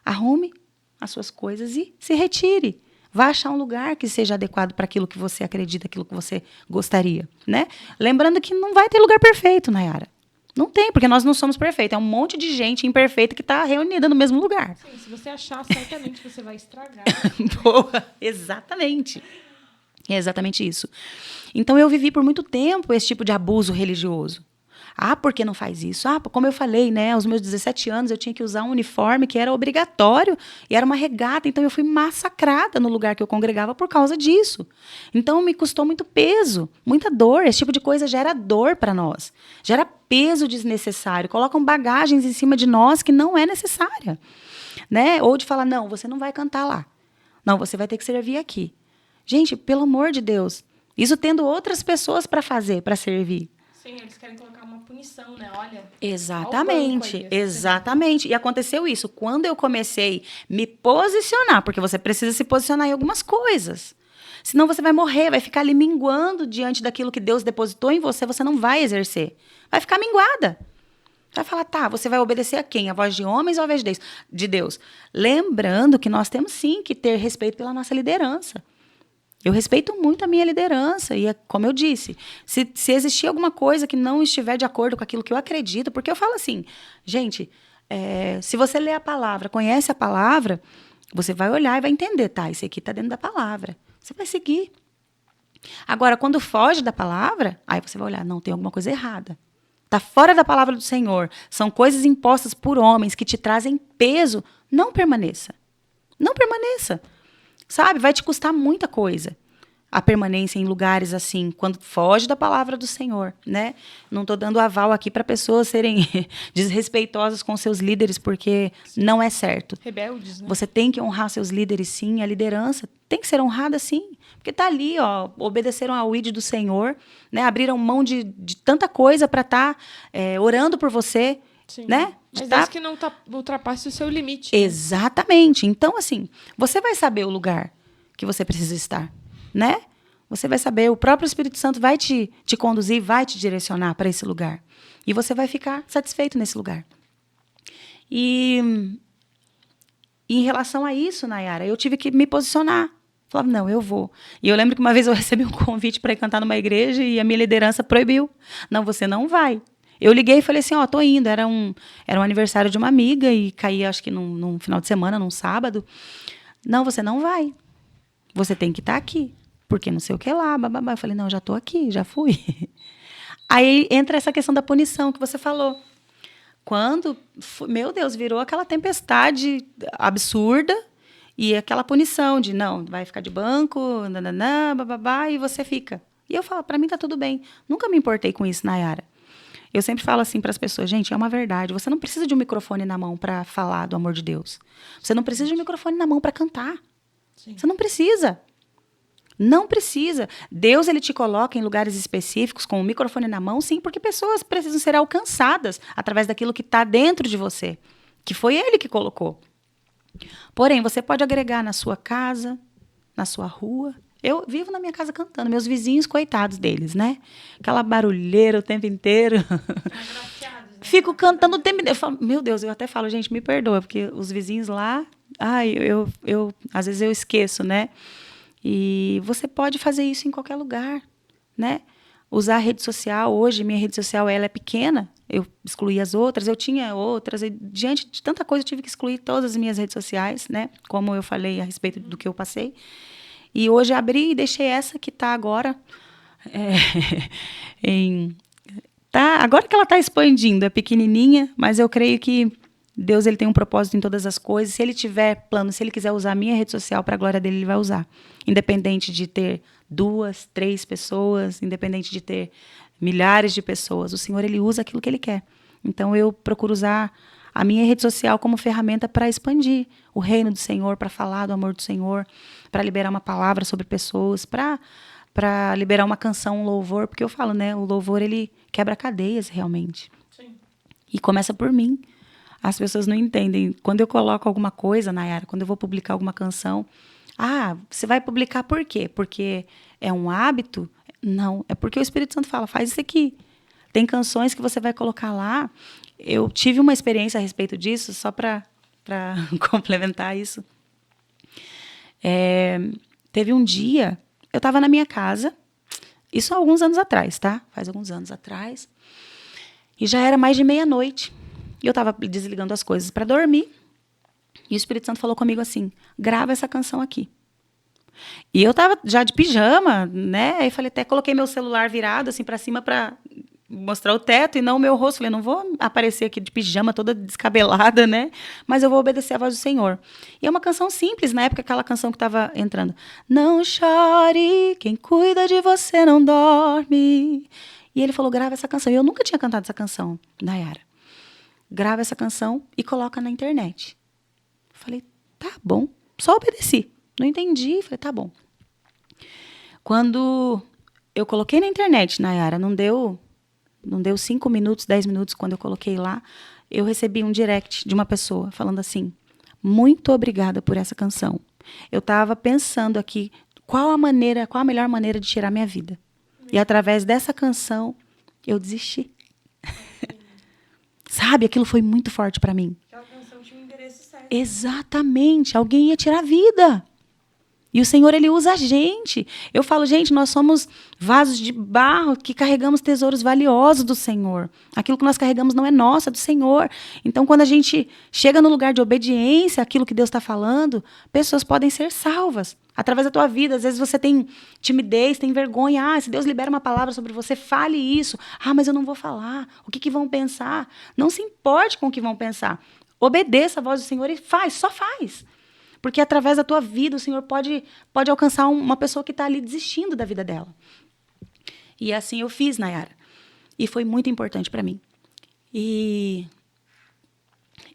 Arrume as suas coisas e se retire. Vá achar um lugar que seja adequado para aquilo que você acredita, aquilo que você gostaria, né? Lembrando que não vai ter lugar perfeito, Nayara. Não tem, porque nós não somos perfeitos. É um monte de gente imperfeita que está reunida no mesmo lugar. Sim, se você achar, certamente você vai estragar. Boa, exatamente. É exatamente isso. Então, eu vivi por muito tempo esse tipo de abuso religioso. Por que não faz isso? Como eu falei, né? Aos meus 17 anos, eu tinha que usar um uniforme que era obrigatório e era uma regata. Então, eu fui massacrada no lugar que eu congregava por causa disso. Então, me custou muito peso, muita dor. Esse tipo de coisa gera dor para nós. Gera peso desnecessário. Colocam bagagens em cima de nós que não é necessária. Né? Ou de falar, não, você não vai cantar lá. Não, você vai ter que servir aqui. Gente, pelo amor de Deus. Isso tendo outras pessoas para fazer, para servir. Sim, eles querem colocar uma punição, né? Olha. Exatamente, exatamente. E aconteceu isso. Quando eu comecei a me posicionar, porque você precisa se posicionar em algumas coisas. Senão você vai morrer, vai ficar ali minguando diante daquilo que Deus depositou em você, você não vai exercer. Vai ficar minguada. Vai falar, tá, você vai obedecer a quem? A voz de homens ou a voz de Deus? Lembrando que nós temos sim que ter respeito pela nossa liderança. Eu respeito muito a minha liderança e, como eu disse, se existir alguma coisa que não estiver de acordo com aquilo que eu acredito, porque eu falo assim, gente, se você lê a palavra, conhece a palavra, você vai olhar e vai entender, tá, isso aqui está dentro da palavra. Você vai seguir. Agora, quando foge da palavra, aí você vai olhar, não, tem alguma coisa errada. Está fora da palavra do Senhor. São coisas impostas por homens que te trazem peso. Não permaneça. Não permaneça. Sabe? Vai te custar muita coisa a permanência em lugares assim, quando foge da palavra do Senhor, né? Não estou dando aval aqui para pessoas serem desrespeitosas com seus líderes, porque não é certo. Rebeldes, né? Você tem que honrar seus líderes, sim. A liderança tem que ser honrada, sim. Porque está ali, ó, obedeceram ao ID do Senhor, né? Abriram mão de tanta coisa para estar orando por você, Sim. né? Mas desde que não ultrapasse o seu limite. Né? Exatamente. Então, assim, você vai saber o lugar que você precisa estar, né? Você vai saber, o próprio Espírito Santo vai te conduzir, vai te direcionar para esse lugar. E você vai ficar satisfeito nesse lugar. E em relação a isso, Nayara, eu tive que me posicionar. Falava, não, eu vou. E eu lembro que uma vez eu recebi um convite para ir cantar numa igreja e a minha liderança proibiu. Não, você não vai. Eu liguei e falei assim, tô indo. Era um aniversário de uma amiga e caía, acho que num final de semana, num sábado. Não, você não vai. Você tem que estar aqui. Porque não sei o que lá, bababá. Eu falei, não, já estou aqui, já fui. Aí entra essa questão da punição que você falou. Quando, meu Deus, virou aquela tempestade absurda e aquela punição de, não, vai ficar de banco, nananã, bababá, e você fica. E eu falo, para mim tá tudo bem. Nunca me importei com isso, Nayara. Eu sempre falo assim para as pessoas, gente, é uma verdade. Você não precisa de um microfone na mão para falar do amor de Deus. Você não precisa de um microfone na mão para cantar. Sim. Você não precisa. Não precisa. Deus, ele te coloca em lugares específicos com o microfone na mão, sim, porque pessoas precisam ser alcançadas através daquilo que está dentro de você, que foi ele que colocou. Porém, você pode agregar na sua casa, na sua rua. Eu vivo na minha casa cantando, meus vizinhos, coitados deles, né? Aquela barulheira o tempo inteiro. Fico cantando o tempo inteiro. Eu falo, meu Deus, eu até falo, gente, me perdoa, porque os vizinhos lá, eu às vezes eu esqueço, né? E você pode fazer isso em qualquer lugar, né? Usar a rede social. Hoje, minha rede social ela é pequena. Eu excluí as outras. Eu tinha outras. E, diante de tanta coisa, eu tive que excluir todas as minhas redes sociais, né? Como eu falei a respeito do que eu passei. E hoje abri e deixei essa que está agora agora que ela está expandindo. É pequenininha, mas eu creio que Deus ele tem um propósito em todas as coisas. Se ele tiver plano, se ele quiser usar a minha rede social para a glória dele, ele vai usar. Independente de ter 2, 3 pessoas, independente de ter milhares de pessoas, o Senhor ele usa aquilo que ele quer. Então eu procuro usar a minha rede social como ferramenta para expandir o reino do Senhor, para falar do amor do Senhor, para liberar uma palavra sobre pessoas, para liberar uma canção, um louvor, porque eu falo, né, o louvor ele quebra cadeias realmente. Sim. E começa por mim. As pessoas não entendem. Quando eu coloco alguma coisa, Nayara, quando eu vou publicar alguma canção, você vai publicar por quê? Porque é um hábito? Não, é porque o Espírito Santo fala, faz isso aqui. Tem canções que você vai colocar lá. Eu tive uma experiência a respeito disso, só para complementar isso. Teve um dia, eu estava na minha casa, isso há alguns anos atrás, tá? Faz alguns anos atrás. E já era mais de meia-noite. E eu estava desligando as coisas para dormir. E o Espírito Santo falou comigo assim, grava essa canção aqui. E eu estava já de pijama, né? Aí falei, até coloquei meu celular virado assim para cima para mostrar o teto e não o meu rosto. Falei, não vou aparecer aqui de pijama toda descabelada, né? Mas eu vou obedecer a voz do Senhor. E é uma canção simples, na época aquela canção que estava entrando. Não chore, quem cuida de você não dorme. E ele falou, grava essa canção. E eu nunca tinha cantado essa canção, Nayara. Grava essa canção e coloca na internet. Falei, tá bom. Só obedeci. Não entendi. Falei, tá bom. Quando eu coloquei na internet, Nayara, não deu 5 minutos, 10 minutos, quando eu coloquei lá, eu recebi um direct de uma pessoa falando assim, muito obrigada por essa canção. Eu estava pensando aqui qual a melhor maneira de tirar minha vida. E através dessa canção, eu desisti. Sabe? Aquilo foi muito forte para mim. Aquela canção tinha um endereço certo. Exatamente. Alguém ia tirar a vida. E o Senhor, Ele usa a gente. Eu falo, gente, nós somos vasos de barro que carregamos tesouros valiosos do Senhor. Aquilo que nós carregamos não é nosso, é do Senhor. Então, quando a gente chega no lugar de obediência àquilo que Deus está falando, pessoas podem ser salvas através da tua vida. Às vezes você tem timidez, tem vergonha. Se Deus libera uma palavra sobre você, fale isso. Mas eu não vou falar. O que vão pensar? Não se importe com o que vão pensar. Obedeça a voz do Senhor e faz, só faz. Porque através da tua vida, o Senhor pode alcançar uma pessoa que está ali desistindo da vida dela. E assim eu fiz, Nayara. E foi muito importante para mim. E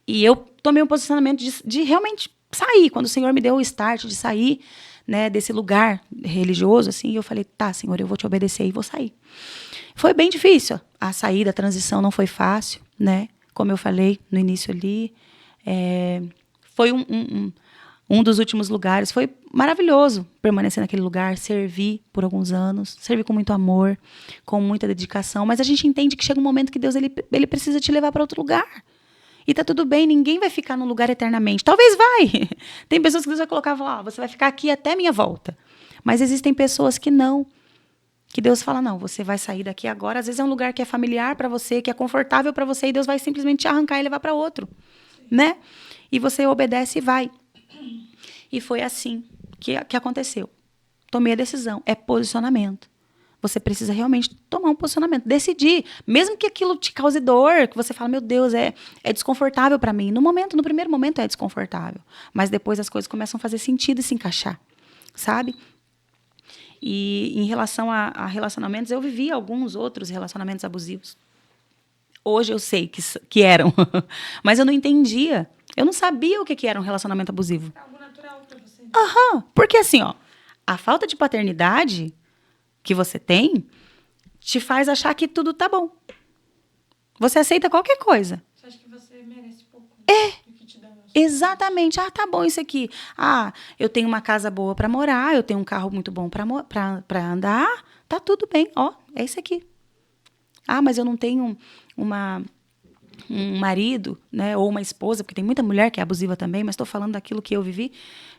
eu tomei um posicionamento de realmente sair. Quando o Senhor me deu o start de sair, né, desse lugar religioso, assim, eu falei, tá, Senhor, eu vou te obedecer e vou sair. Foi bem difícil. A saída, a transição não foi fácil, né? Como eu falei no início ali. Foi um dos últimos lugares. Foi maravilhoso permanecer naquele lugar, servir por alguns anos, servir com muito amor, com muita dedicação. Mas a gente entende que chega um momento que Deus ele precisa te levar para outro lugar. E tá tudo bem, ninguém vai ficar num lugar eternamente. Talvez vai. Tem pessoas que Deus vai colocar e falar, você vai ficar aqui até minha volta. Mas existem pessoas que não. Que Deus fala, não, você vai sair daqui agora. Às vezes é um lugar que é familiar para você, que é confortável para você, e Deus vai simplesmente te arrancar e levar para outro. Né? E você obedece e vai. E foi assim que aconteceu. Tomei a decisão. É posicionamento. Você precisa realmente tomar um posicionamento. Decidir. Mesmo que aquilo te cause dor, que você fala, meu Deus, é desconfortável para mim. No primeiro momento é desconfortável. Mas depois as coisas começam a fazer sentido e se encaixar. Sabe? E em relação a relacionamentos, eu vivi alguns outros relacionamentos abusivos. Hoje eu sei que eram. Mas eu não entendia. Eu não sabia o que era um relacionamento abusivo. Porque assim, a falta de paternidade que você tem te faz achar que tudo tá bom. Você aceita qualquer coisa. Você acha que você merece pouco? Do que te dão? Exatamente. Tá bom isso aqui. Eu tenho uma casa boa para morar, eu tenho um carro muito bom para andar, tá tudo bem. É isso aqui. Mas eu não tenho um marido, né, ou uma esposa, porque tem muita mulher que é abusiva também, mas estou falando daquilo que eu vivi,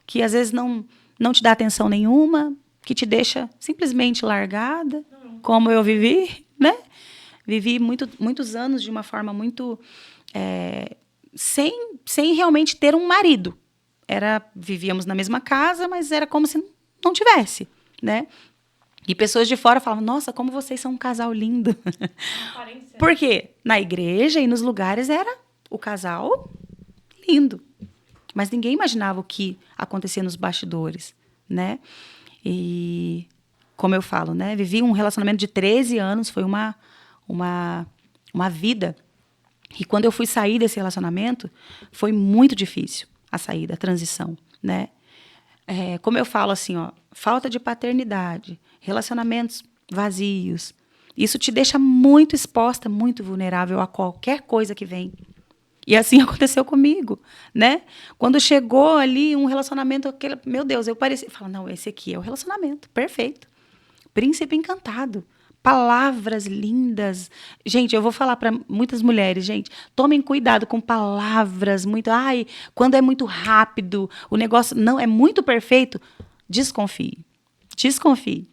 que às vezes não te dá atenção nenhuma, que te deixa simplesmente largada, como eu vivi, né? Vivi muitos anos de uma forma muito... sem realmente ter um marido. Vivíamos na mesma casa, mas era como se não tivesse, né? E pessoas de fora falavam, nossa, como vocês são um casal lindo. Porque na igreja e nos lugares era o casal lindo. Mas ninguém imaginava o que acontecia nos bastidores, né? E, como eu falo, né? Vivi um relacionamento de 13 anos, foi uma vida. E quando eu fui sair desse relacionamento, foi muito difícil a saída, a transição, né? Como eu falo assim, falta de paternidade, relacionamentos vazios, isso te deixa muito exposta, muito vulnerável a qualquer coisa que vem. E assim aconteceu comigo, né? Quando chegou ali um relacionamento, meu Deus, eu parecia... não, esse aqui é o relacionamento, perfeito. Príncipe encantado. Palavras lindas. Gente, eu vou falar para muitas mulheres, gente, tomem cuidado com palavras muito... quando é muito rápido, o negócio não é muito perfeito, desconfie. Desconfie.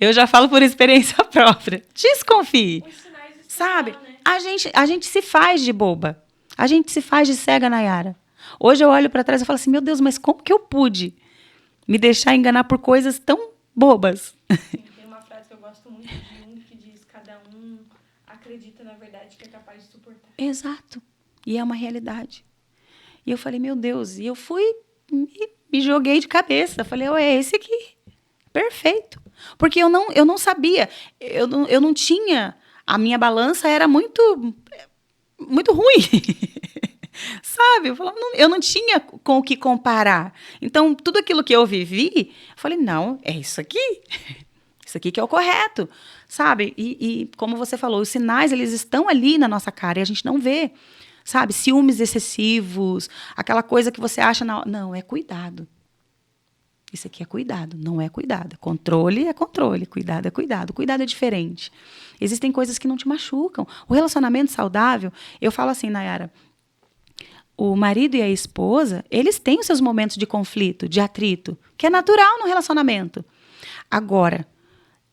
Eu já falo por experiência própria. Desconfie. Sabe? A gente se faz de boba. A gente se faz de cega, Nayara. Hoje eu olho para trás e falo assim, meu Deus, mas como que eu pude me deixar enganar por coisas tão bobas? Sim, tem uma frase que eu gosto muito de Jung que diz, cada um acredita na verdade que é capaz de suportar. Exato. E é uma realidade. E eu falei, meu Deus, e eu fui, me joguei de cabeça. Falei, é esse aqui. Perfeito. Porque eu não sabia, eu não tinha... A minha balança era muito ruim, sabe? Eu não tinha com o que comparar. Então, tudo aquilo que eu vivi, eu falei, não, é isso aqui. Isso aqui que é o correto, sabe? E como você falou, os sinais, eles estão ali na nossa cara e a gente não vê, sabe? Ciúmes excessivos, aquela coisa que você acha... Não, é cuidado. Isso aqui é cuidado, não é cuidado. Controle é controle, cuidado é cuidado. Cuidado é diferente. Existem coisas que não te machucam. O relacionamento saudável, eu falo assim, Nayara, o marido e a esposa, eles têm os seus momentos de conflito, de atrito, que é natural no relacionamento. Agora,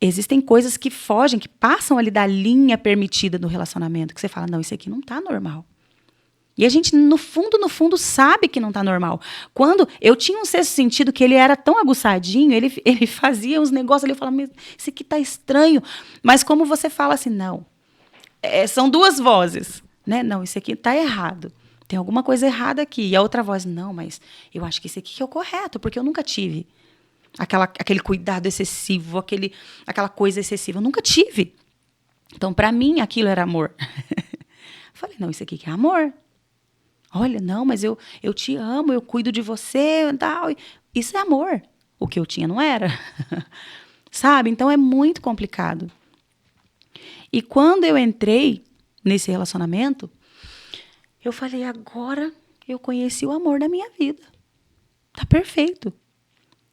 existem coisas que fogem, que passam ali da linha permitida do relacionamento, que você fala, não, isso aqui não está normal. E a gente, no fundo, sabe que não está normal. Quando eu tinha um sexto sentido que ele era tão aguçadinho, ele fazia uns negócios ali, eu falava, isso aqui está estranho. Mas como você fala assim, não, são duas vozes, né? Não, isso aqui está errado. Tem alguma coisa errada aqui. E a outra voz, não, mas eu acho que isso aqui que é o correto, porque eu nunca tive aquele cuidado excessivo, aquela coisa excessiva. Eu nunca tive. Então, para mim, aquilo era amor. Falei, não, isso aqui que é amor. Olha, não, mas eu te amo, eu cuido de você, tal. Isso é amor. O que eu tinha não era. Sabe? Então, é muito complicado. E quando eu entrei nesse relacionamento, eu falei, agora eu conheci o amor da minha vida. Tá perfeito.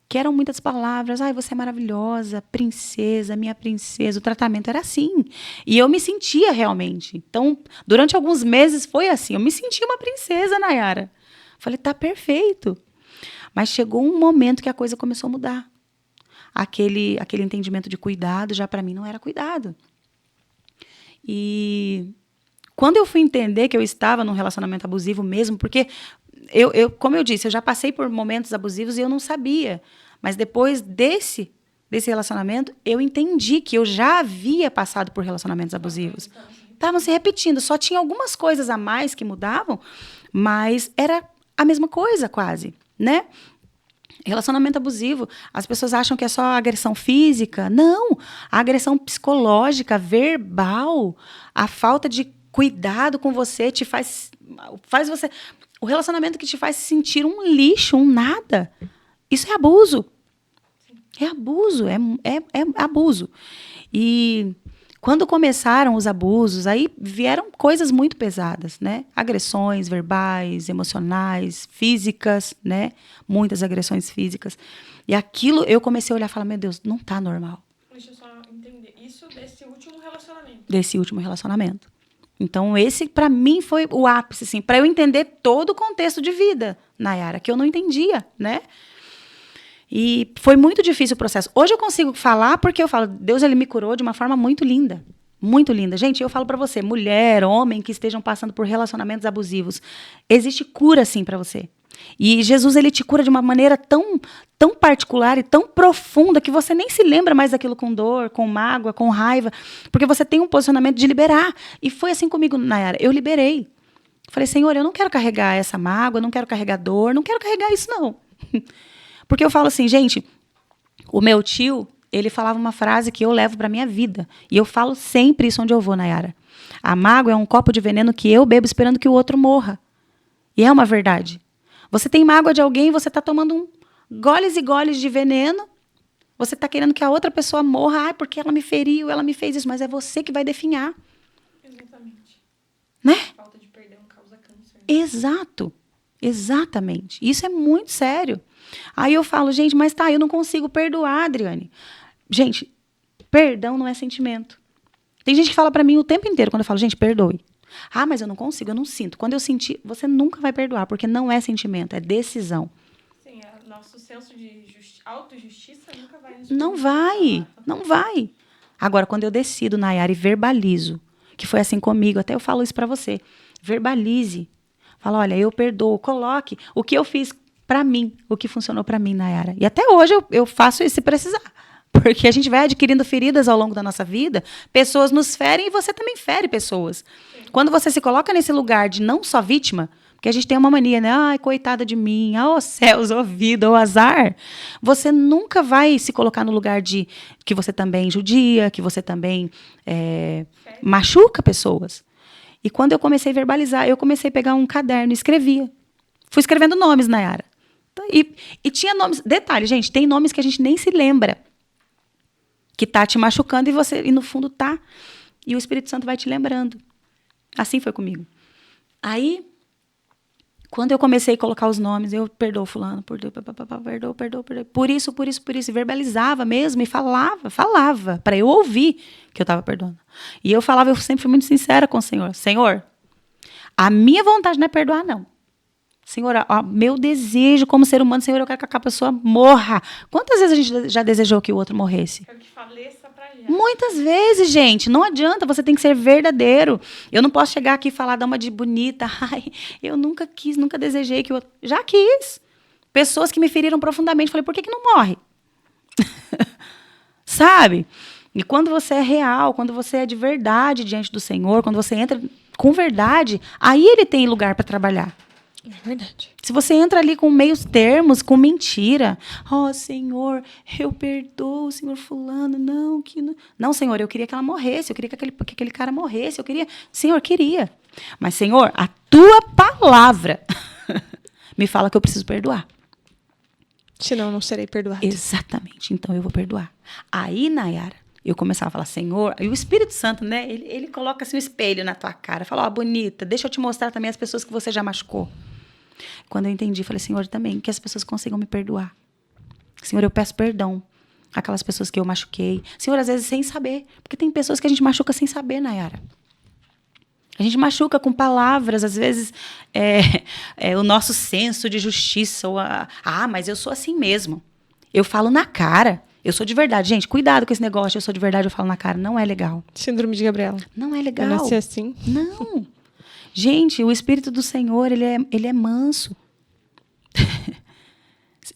Que eram muitas palavras. Ai, você é maravilhosa, princesa, minha princesa. O tratamento era assim. E eu me sentia realmente. Então, durante alguns meses foi assim. Eu me sentia uma princesa, Nayara. Falei, tá perfeito. Mas chegou um momento que a coisa começou a mudar. Aquele entendimento de cuidado já para mim não era cuidado. E quando eu fui entender que eu estava num relacionamento abusivo mesmo, porque como eu disse, eu já passei por momentos abusivos e eu não sabia. Mas depois desse relacionamento, eu entendi que eu já havia passado por relacionamentos abusivos. Estavam se repetindo, só tinha algumas coisas a mais que mudavam, mas era a mesma coisa quase, né? Relacionamento abusivo, as pessoas acham que é só agressão física. Não, a agressão psicológica, verbal, a falta de cuidado com você te faz você... O relacionamento que te faz se sentir um lixo, um nada. Isso é abuso. É abuso, é abuso. E quando começaram os abusos, aí vieram coisas muito pesadas, né? Agressões verbais, emocionais, físicas, né? Muitas agressões físicas. E aquilo eu comecei a olhar e falar, meu Deus, não tá normal. Deixa eu só entender. Isso desse último relacionamento. Desse último relacionamento. Então, esse, para mim, foi o ápice, assim, para eu entender todo o contexto de vida, Nayara, que eu não entendia, né? E foi muito difícil o processo. Hoje eu consigo falar porque eu falo, Deus, ele me curou de uma forma muito linda. Muito linda. Gente, eu falo para você, mulher, homem que estejam passando por relacionamentos abusivos, existe cura, sim, para você. E Jesus, ele te cura de uma maneira tão particular e tão profunda que você nem se lembra mais daquilo com dor, com mágoa, com raiva, porque você tem um posicionamento de liberar. E foi assim comigo, Nayara. Eu liberei. Falei, Senhor, eu não quero carregar essa mágoa, não quero carregar dor, não quero carregar isso, não. Porque eu falo assim, gente, o meu tio, ele falava uma frase que eu levo para minha vida. E eu falo sempre isso onde eu vou, Nayara. A mágoa é um copo de veneno que eu bebo esperando que o outro morra. E é uma verdade. Você tem mágoa de alguém, você está tomando goles e goles de veneno, você está querendo que a outra pessoa morra, porque ela me feriu, ela me fez isso, mas é você que vai definhar. Exatamente. Né? Falta de perdão causa câncer. Exato. Exatamente. Isso é muito sério. Aí eu falo, gente, mas tá, eu não consigo perdoar, Adriane. Gente, perdão não é sentimento. Tem gente que fala para mim o tempo inteiro, quando eu falo, gente, perdoe. Ah, mas eu não consigo, eu não sinto. Quando eu sentir, você nunca vai perdoar, porque não é sentimento, é decisão. Sim, nosso senso de autojustiça nunca vai nos Não vai, não vai. Agora, quando eu decido, Nayara, e verbalizo, que foi assim comigo, até eu falo isso para você, verbalize. Fala, olha, eu perdoo, coloque o que eu fiz para mim, o que funcionou para mim, Nayara. E até hoje eu faço isso se precisar. Porque a gente vai adquirindo feridas ao longo da nossa vida, pessoas nos ferem e você também fere pessoas. Sim. Quando você se coloca nesse lugar de não só vítima, porque a gente tem uma mania, né? Ai, coitada de mim, oh céus, oh vida, oh azar. Você nunca vai se colocar no lugar de que você também judia, que você também machuca pessoas. E quando eu comecei a verbalizar, eu comecei a pegar um caderno e escrevia. Fui escrevendo nomes, Nayara. E tinha nomes... Detalhe, gente, tem nomes que a gente nem se lembra. Que tá te machucando e no fundo tá. E o Espírito Santo vai te lembrando. Assim foi comigo. Aí, Quando eu comecei a colocar os nomes, eu perdoo fulano, perdoo. Por isso, e verbalizava mesmo, e falava, para eu ouvir que eu estava perdoando. E eu falava, eu sempre fui muito sincera com o Senhor. Senhor, a minha vontade não é perdoar, não. Senhor, meu desejo como ser humano, Senhor, eu quero que aquela pessoa morra. Quantas vezes a gente já desejou que o outro morresse? Quero que faleça pra já. Muitas vezes, gente. Não adianta, você tem que ser verdadeiro. Eu não posso chegar aqui e falar, dar uma de bonita. Ai, eu nunca quis, nunca desejei que o outro... Já quis. Pessoas que me feriram profundamente. Falei, por que não morre? Sabe? E quando você é real, quando você é de verdade diante do Senhor, quando você entra com verdade, aí ele tem lugar para trabalhar. É verdade. Se você entra ali com meios termos, com mentira. Senhor, eu perdoo, Senhor fulano. Não, que não. Não, Senhor, eu queria que ela morresse. Eu queria que aquele cara morresse. Senhor, queria. Mas, Senhor, a tua palavra me fala que eu preciso perdoar. Senão eu não serei perdoado. Exatamente. Então eu vou perdoar. Aí, Nayara, eu começava a falar, Senhor, e o Espírito Santo, né? Ele coloca assim um espelho na tua cara. Fala, bonita, deixa eu te mostrar também as pessoas que você já machucou. Quando eu entendi, falei, Senhor, também, que as pessoas consigam me perdoar. Senhor, eu peço perdão àquelas pessoas que eu machuquei. Senhor, às vezes sem saber. Porque tem pessoas que a gente machuca sem saber, Nayara. A gente machuca com palavras, às vezes, o nosso senso de justiça. Mas eu sou assim mesmo. Eu falo na cara. Eu sou de verdade. Gente, cuidado com esse negócio. Eu sou de verdade, eu falo na cara. Não é legal. Síndrome de Gabriela. Não é legal. Eu nasci assim. Não. Gente, o Espírito do Senhor, ele é manso.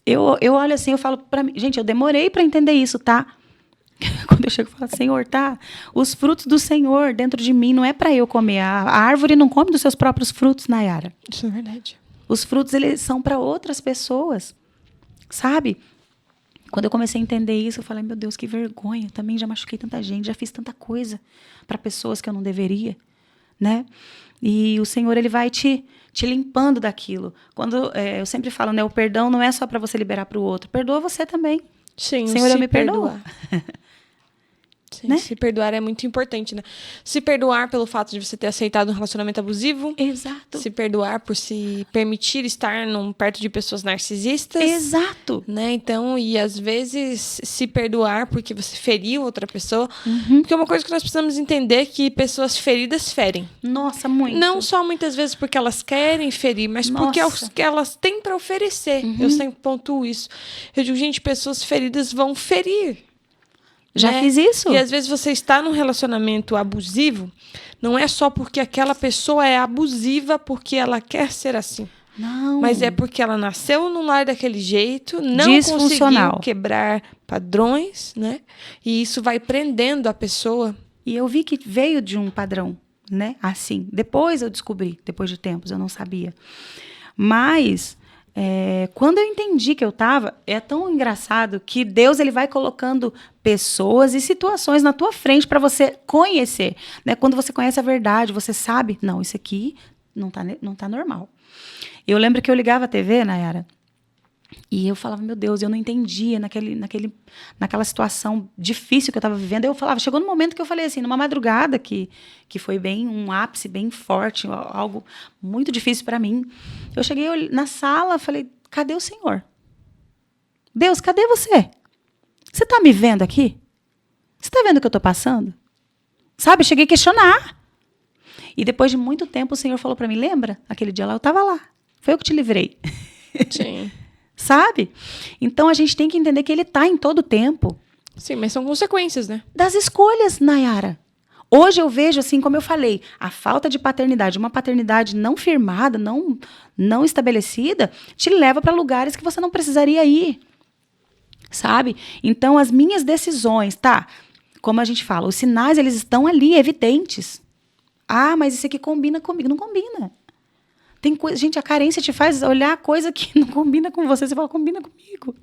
Eu olho assim, eu falo para mim, gente, eu demorei para entender isso, tá? Quando eu chego e falo, Senhor, tá? Os frutos do Senhor dentro de mim não é para eu comer. A árvore não come dos seus próprios frutos, Nayara. Isso é verdade. Os frutos, eles são para outras pessoas, sabe? Quando eu comecei a entender isso, eu falei, meu Deus, que vergonha. Também já machuquei tanta gente, já fiz tanta coisa para pessoas que eu não deveria, né? E o Senhor, ele vai te limpando daquilo. Quando eu sempre falo, né, o perdão não é só para você liberar para o outro. Perdoa você também. Sim, Senhor, eu me perdoo. Sim, né? Se perdoar é muito importante, né? Se perdoar pelo fato de você ter aceitado um relacionamento abusivo. Exato. Se perdoar por se permitir estar perto de pessoas narcisistas. Exato. Né? Então, e às vezes se perdoar porque você feriu outra pessoa. Uhum. Porque uma coisa que nós precisamos entender é que pessoas feridas ferem. Nossa, muito. Não só muitas vezes porque elas querem ferir, mas porque é o que elas têm para oferecer. Uhum. Eu sempre pontuo isso. Eu digo, gente, pessoas feridas vão ferir. Já né? fiz isso. E às vezes você está num relacionamento abusivo, não é só porque aquela pessoa é abusiva porque ela quer ser assim. Não. Mas é porque ela nasceu num lar daquele jeito, não conseguiu quebrar padrões, né? E isso vai prendendo a pessoa. E eu vi que veio de um padrão, né? Assim. Depois eu descobri, depois de tempos, eu não sabia. Mas quando eu entendi que eu estava, é tão engraçado que Deus, ele vai colocando pessoas e situações na tua frente para você conhecer, né? Quando você conhece a verdade, você sabe, não, isso aqui não tá normal. Eu lembro que eu ligava a TV, Nayara, e eu falava, meu Deus, eu não entendia naquela situação difícil que eu estava vivendo. Eu falava, chegou num momento que eu falei assim, numa madrugada que foi bem um ápice bem forte, algo muito difícil para mim. Eu cheguei na sala, falei, cadê o Senhor? Deus, cadê você? Você está me vendo aqui? Você está vendo o que eu estou passando? Sabe, eu cheguei a questionar. E depois de muito tempo o Senhor falou para mim, lembra? Aquele dia lá eu estava lá. Foi eu que te livrei. Sim. Sabe? Então, a gente tem que entender que ele está em todo o tempo. Sim, mas são consequências, né? Das escolhas, Nayara. Hoje eu vejo, assim, como eu falei, a falta de paternidade, uma paternidade não firmada, não estabelecida, te leva para lugares que você não precisaria ir. Sabe? Então, as minhas decisões, tá? Como a gente fala, os sinais, eles estão ali, evidentes. Ah, mas isso aqui combina comigo. Não combina. Tem coisa, gente, a carência te faz olhar coisa que não combina com você. Você fala, combina comigo.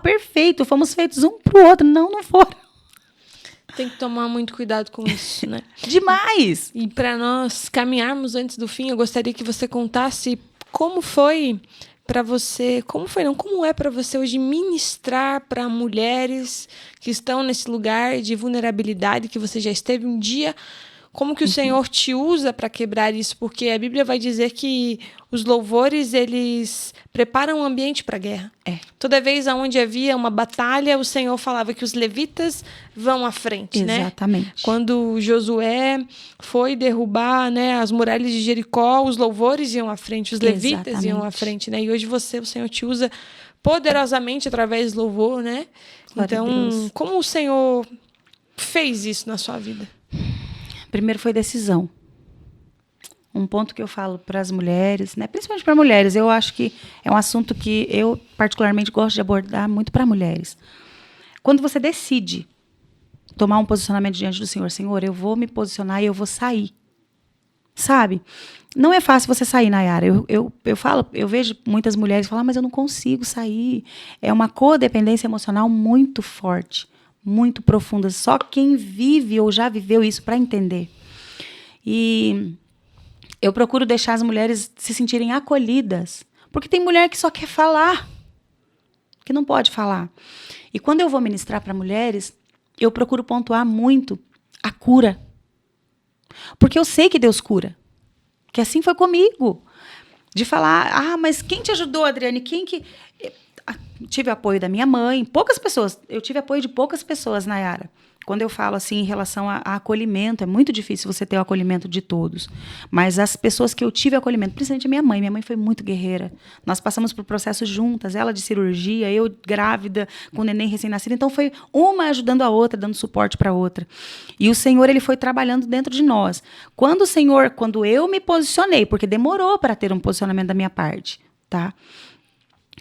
Perfeito, fomos feitos um pro outro. Não foram. Tem que tomar muito cuidado com isso, né? Demais! E para nós caminharmos antes do fim, eu gostaria que você contasse como foi para você, como é para você hoje ministrar para mulheres que estão nesse lugar de vulnerabilidade, que você já esteve um dia. como que o Senhor te usa para quebrar isso, porque a Bíblia vai dizer que os louvores, eles preparam o ambiente para a guerra. Toda vez onde havia uma batalha, o Senhor falava que os levitas vão à frente, Exatamente. né? Quando Josué foi derrubar, né, as muralhas de Jericó, os louvores iam à frente, os levitas iam à frente, né? E hoje o Senhor te usa poderosamente através do louvor, né? Glória a Então, Deus. como o Senhor fez isso na sua vida? Primeiro foi decisão. Um ponto que eu falo para as mulheres, né, principalmente para mulheres, eu acho que é um assunto que eu particularmente gosto de abordar muito para mulheres. Quando você decide tomar um posicionamento diante do Senhor, Senhor, eu vou me posicionar e eu vou sair. Sabe? Não é fácil você sair, Nayara. Eu falo, eu vejo muitas mulheres falar, mas eu não consigo sair. É uma codependência emocional muito forte, muito profunda. Só quem vive ou já viveu isso para entender. E eu procuro deixar as mulheres se sentirem acolhidas. Porque tem mulher que só quer falar, que não pode falar. E quando eu vou ministrar para mulheres, eu procuro pontuar muito a cura. Porque eu sei que Deus cura. Que assim foi comigo. De falar, mas quem te ajudou, Adriane? Quem que... Tive apoio da minha mãe, poucas pessoas. Eu tive apoio de poucas pessoas, Nayara. Quando eu falo assim em relação a acolhimento, é muito difícil você ter o acolhimento de todos. Mas as pessoas que eu tive acolhimento, principalmente a minha mãe foi muito guerreira. Nós passamos por processos juntas, ela de cirurgia, eu grávida, com o neném recém-nascido. Então foi uma ajudando a outra, dando suporte para a outra. E o Senhor, ele foi trabalhando dentro de nós. Quando eu me posicionei, porque demorou para ter um posicionamento da minha parte, tá?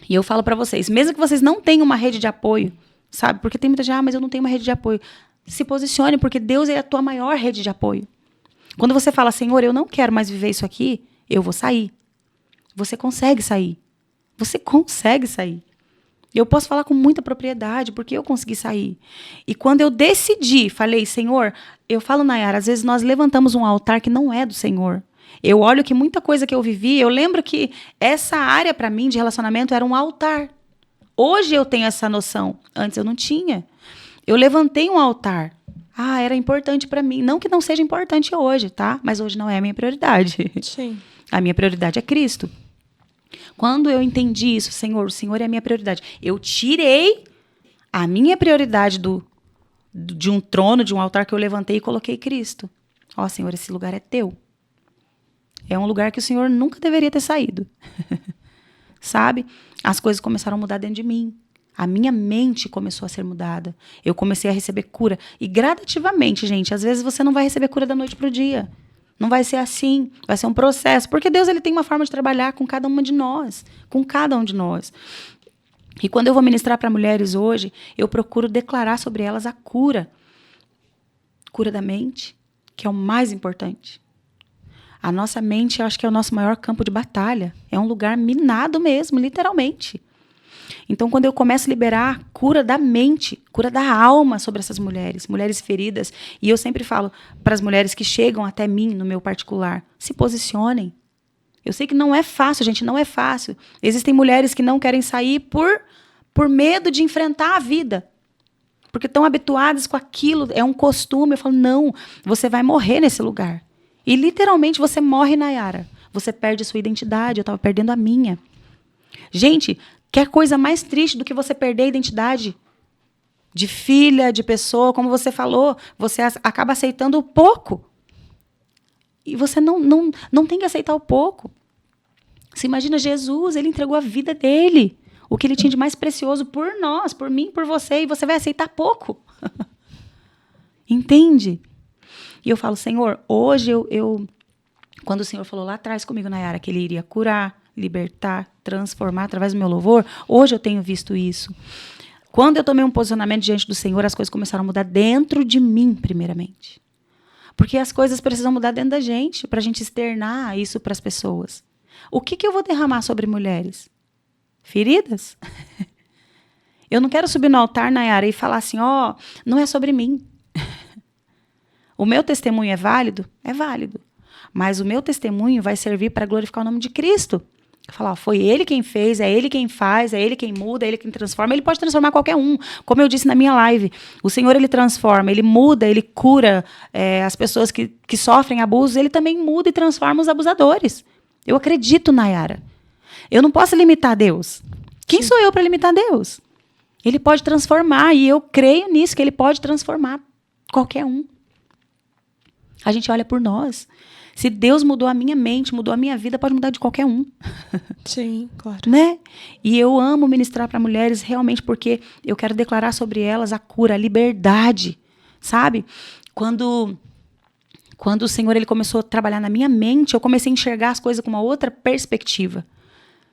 E eu falo para vocês, mesmo que vocês não tenham uma rede de apoio, sabe? Porque tem muita gente, mas eu não tenho uma rede de apoio. Se posicione, porque Deus é a tua maior rede de apoio. Quando você fala, Senhor, eu não quero mais viver isso aqui, eu vou sair. Você consegue sair. Você consegue sair. Eu posso falar com muita propriedade, porque eu consegui sair. E quando eu decidi, falei, Senhor, eu falo, Nayara, às vezes nós levantamos um altar que não é do Senhor. Eu olho que muita coisa que eu vivi, eu lembro que essa área para mim de relacionamento era um altar. Hoje eu tenho essa noção, antes eu não tinha. Eu levantei um altar. Era importante para mim. Não que não seja importante hoje, tá? Mas hoje não é a minha prioridade. Sim. A minha prioridade é Cristo. Quando eu entendi isso, Senhor, o Senhor é a minha prioridade. Eu tirei a minha prioridade de um trono, de um altar que eu levantei e coloquei Cristo. Senhor, esse lugar é teu. É um lugar que o Senhor nunca deveria ter saído. Sabe? As coisas começaram a mudar dentro de mim. A minha mente começou a ser mudada. Eu comecei a receber cura. E gradativamente, gente, às vezes você não vai receber cura da noite para o dia. Não vai ser assim. Vai ser um processo. Porque Deus, ele tem uma forma de trabalhar com cada uma de nós. Com cada um de nós. E quando eu vou ministrar para mulheres hoje, eu procuro declarar sobre elas a cura. Cura da mente, que é o mais importante. A nossa mente, eu acho que é o nosso maior campo de batalha. É um lugar minado mesmo, literalmente. Então, quando eu começo a liberar cura da mente, cura da alma sobre essas mulheres feridas, e eu sempre falo para as mulheres que chegam até mim, no meu particular, se posicionem. Eu sei que não é fácil, gente, não é fácil. Existem mulheres que não querem sair por medo de enfrentar a vida. Porque estão habituadas com aquilo, é um costume. Eu falo, não, você vai morrer nesse lugar. E literalmente você morre, Nayara. Você perde a sua identidade, eu estava perdendo a minha. Gente, quer coisa mais triste do que você perder a identidade de filha, de pessoa, como você falou, você acaba aceitando o pouco. E você não tem que aceitar o pouco. Você imagina Jesus, ele entregou a vida dele, o que ele tinha de mais precioso por nós, por mim, por você, e você vai aceitar pouco. Entende? E eu falo, Senhor, hoje quando o Senhor falou lá atrás comigo, Nayara, que ele iria curar, libertar, transformar através do meu louvor, hoje eu tenho visto isso. Quando eu tomei um posicionamento diante do Senhor, as coisas começaram a mudar dentro de mim, primeiramente. Porque as coisas precisam mudar dentro da gente, para a gente externar isso para as pessoas. O que eu vou derramar sobre mulheres? Feridas? Eu não quero subir no altar, Nayara, e falar assim, não é sobre mim. O meu testemunho é válido? É válido. Mas o meu testemunho vai servir para glorificar o nome de Cristo. Falar, ó, foi ele quem fez, é ele quem faz, é ele quem muda, é ele quem transforma. Ele pode transformar qualquer um. Como eu disse na minha live, o Senhor, ele transforma, ele muda, ele cura as pessoas que sofrem abusos, ele também muda e transforma os abusadores. Eu acredito, Nayara. Eu não posso limitar Deus. Quem sou eu para limitar Deus? Ele pode transformar, e eu creio nisso, que ele pode transformar qualquer um. A gente olha por nós. Se Deus mudou a minha mente, mudou a minha vida, pode mudar de qualquer um. Sim, claro. Né? E eu amo ministrar para mulheres realmente porque eu quero declarar sobre elas a cura, a liberdade, sabe? Quando o Senhor ele começou a trabalhar na minha mente, eu comecei a enxergar as coisas com uma outra perspectiva.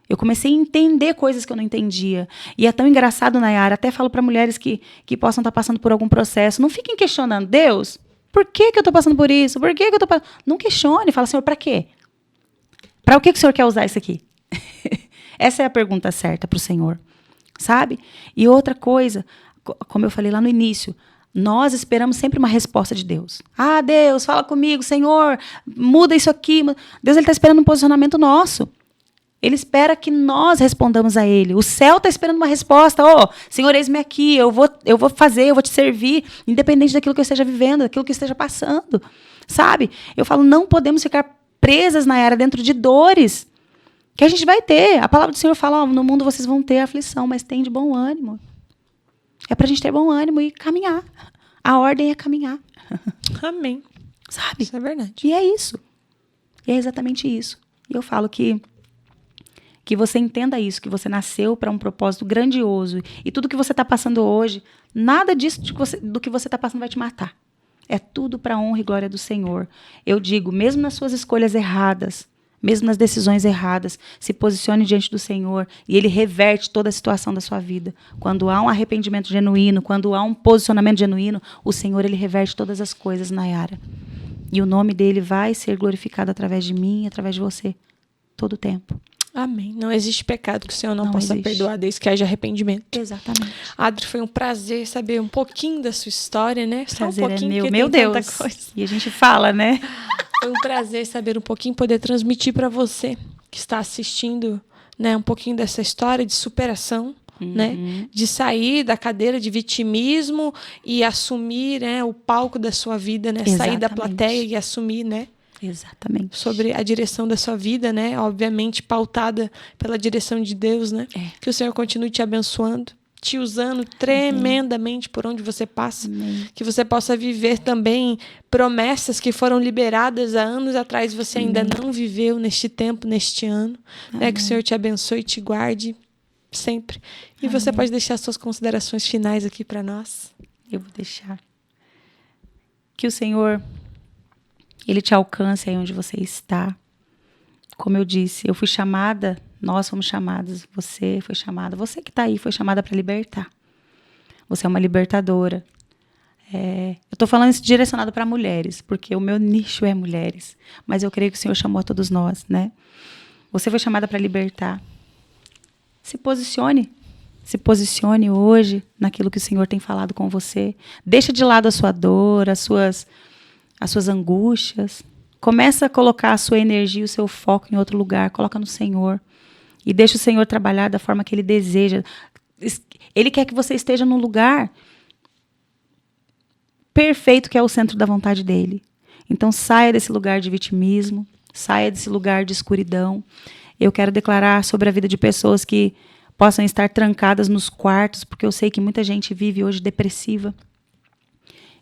Eu comecei a entender coisas que eu não entendia. E é tão engraçado, Nayara, até falo para mulheres que possam estar passando por algum processo, não fiquem questionando, Deus, por que eu estou passando por isso? Por que eu estou passando? Não questione, fala, Senhor, para quê? Para o que o Senhor quer usar isso aqui? Essa é a pergunta certa para o Senhor, sabe? E outra coisa, como eu falei lá no início, nós esperamos sempre uma resposta de Deus. Ah, Deus, fala comigo, Senhor, muda isso aqui. Deus está esperando um posicionamento nosso. Ele espera que nós respondamos a Ele. O céu está esperando uma resposta. Oh, Senhor, eis-me aqui, eu vou fazer, eu vou te servir, independente daquilo que eu esteja vivendo, daquilo que eu esteja passando. Sabe? Eu falo, não podemos ficar presas na era dentro de dores que a gente vai ter. A palavra do Senhor fala, oh, no mundo vocês vão ter aflição, mas tem de bom ânimo. É para a gente ter bom ânimo e caminhar. A ordem é caminhar. Amém. Sabe? Isso é verdade. E é isso. E é exatamente isso. E eu falo que você entenda isso, que você nasceu para um propósito grandioso. E tudo que você está passando hoje, nada disso do que você está passando vai te matar. É tudo para a honra e glória do Senhor. Eu digo, mesmo nas suas escolhas erradas, mesmo nas decisões erradas, se posicione diante do Senhor e Ele reverte toda a situação da sua vida. Quando há um arrependimento genuíno, quando há um posicionamento genuíno, o Senhor, Ele reverte todas as coisas, Nayara. E o nome dEle vai ser glorificado através de mim e através de você, todo o tempo. Amém. Não existe pecado que o Senhor não possa existe. perdoar desde que haja arrependimento. Exatamente. Adri, foi um prazer saber um pouquinho da sua história, né? Só Prazer um pouquinho, é porque meu tem Deus. tanta coisa. E a gente fala, né? Foi um prazer saber um pouquinho, poder transmitir para você que está assistindo, né, um pouquinho dessa história de superação, né? De sair da cadeira de vitimismo e assumir, né, o palco da sua vida, né? Exatamente. Sair da plateia e assumir, né? Exatamente. Sobre a direção da sua vida, né? Obviamente pautada pela direção de Deus, né? É. Que o Senhor continue te abençoando, te usando tremendamente por onde você passa. Amém. Que você possa viver também promessas que foram liberadas há anos atrás e você ainda não viveu neste tempo, neste ano. Né? Que o Senhor te abençoe e te guarde sempre. E você pode deixar suas considerações finais aqui para nós. Eu vou deixar. Que o Senhor, Ele te alcance aí onde você está. Como eu disse, eu fui chamada, nós fomos chamadas, você foi chamada, você que está aí foi chamada para libertar. Você é uma libertadora. Eu estou falando isso direcionado para mulheres, porque o meu nicho é mulheres. Mas eu creio que o Senhor chamou a todos nós, né? Você foi chamada para libertar. Se posicione. Se posicione hoje naquilo que o Senhor tem falado com você. Deixa de lado a sua dor, as suas angústias. Começa a colocar a sua energia, o seu foco em outro lugar. Coloca no Senhor. E deixa o Senhor trabalhar da forma que Ele deseja. Ele quer que você esteja num lugar perfeito, que é o centro da vontade dEle. Então saia desse lugar de vitimismo. Saia desse lugar de escuridão. Eu quero declarar sobre a vida de pessoas que possam estar trancadas nos quartos, porque eu sei que muita gente vive hoje depressiva.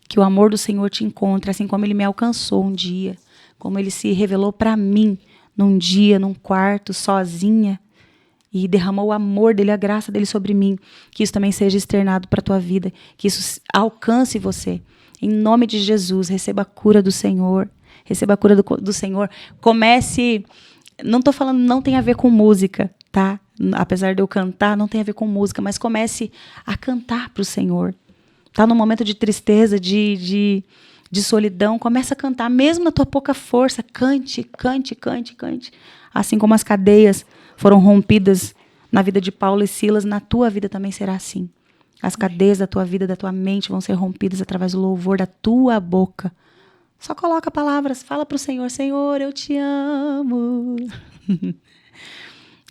Que o amor do Senhor te encontre, assim como Ele me alcançou um dia, como Ele se revelou para mim num dia, num quarto, sozinha, e derramou o amor dEle, a graça dEle sobre mim. Que isso também seja externado para a tua vida, que isso alcance você. Em nome de Jesus, receba a cura do Senhor, receba a cura do Senhor. Comece, não estou falando, não tem a ver com música, tá? Apesar de eu cantar, não tem a ver com música, mas comece a cantar para o Senhor. Está num momento de tristeza, de solidão, começa a cantar, mesmo na tua pouca força, cante, cante, cante, cante. Assim como as cadeias foram rompidas na vida de Paulo e Silas, na tua vida também será assim. As cadeias da tua vida, da tua mente vão ser rompidas através do louvor da tua boca. Só coloca palavras, fala para o Senhor, Senhor, eu te amo.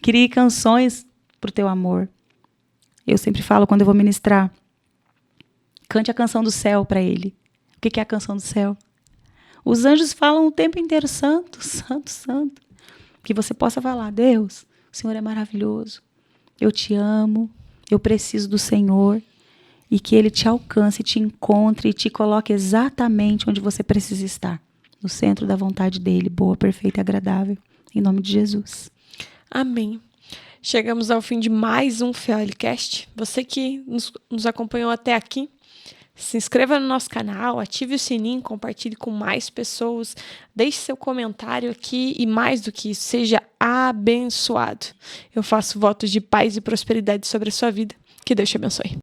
Crie canções pro teu amor. Eu sempre falo quando eu vou ministrar, cante a canção do céu para ele. O que é a canção do céu? Os anjos falam o tempo inteiro, santo, santo, santo. Que você possa falar, Deus, o Senhor é maravilhoso. Eu te amo, eu preciso do Senhor. E que Ele te alcance, te encontre e te coloque exatamente onde você precisa estar. No centro da vontade dEle, boa, perfeita e agradável. Em nome de Jesus. Amém. Chegamos ao fim de mais um FeoliCast. Você que nos acompanhou até aqui, se inscreva no nosso canal, ative o sininho, compartilhe com mais pessoas, deixe seu comentário aqui e, mais do que isso, seja abençoado. Eu faço votos de paz e prosperidade sobre a sua vida. Que Deus te abençoe.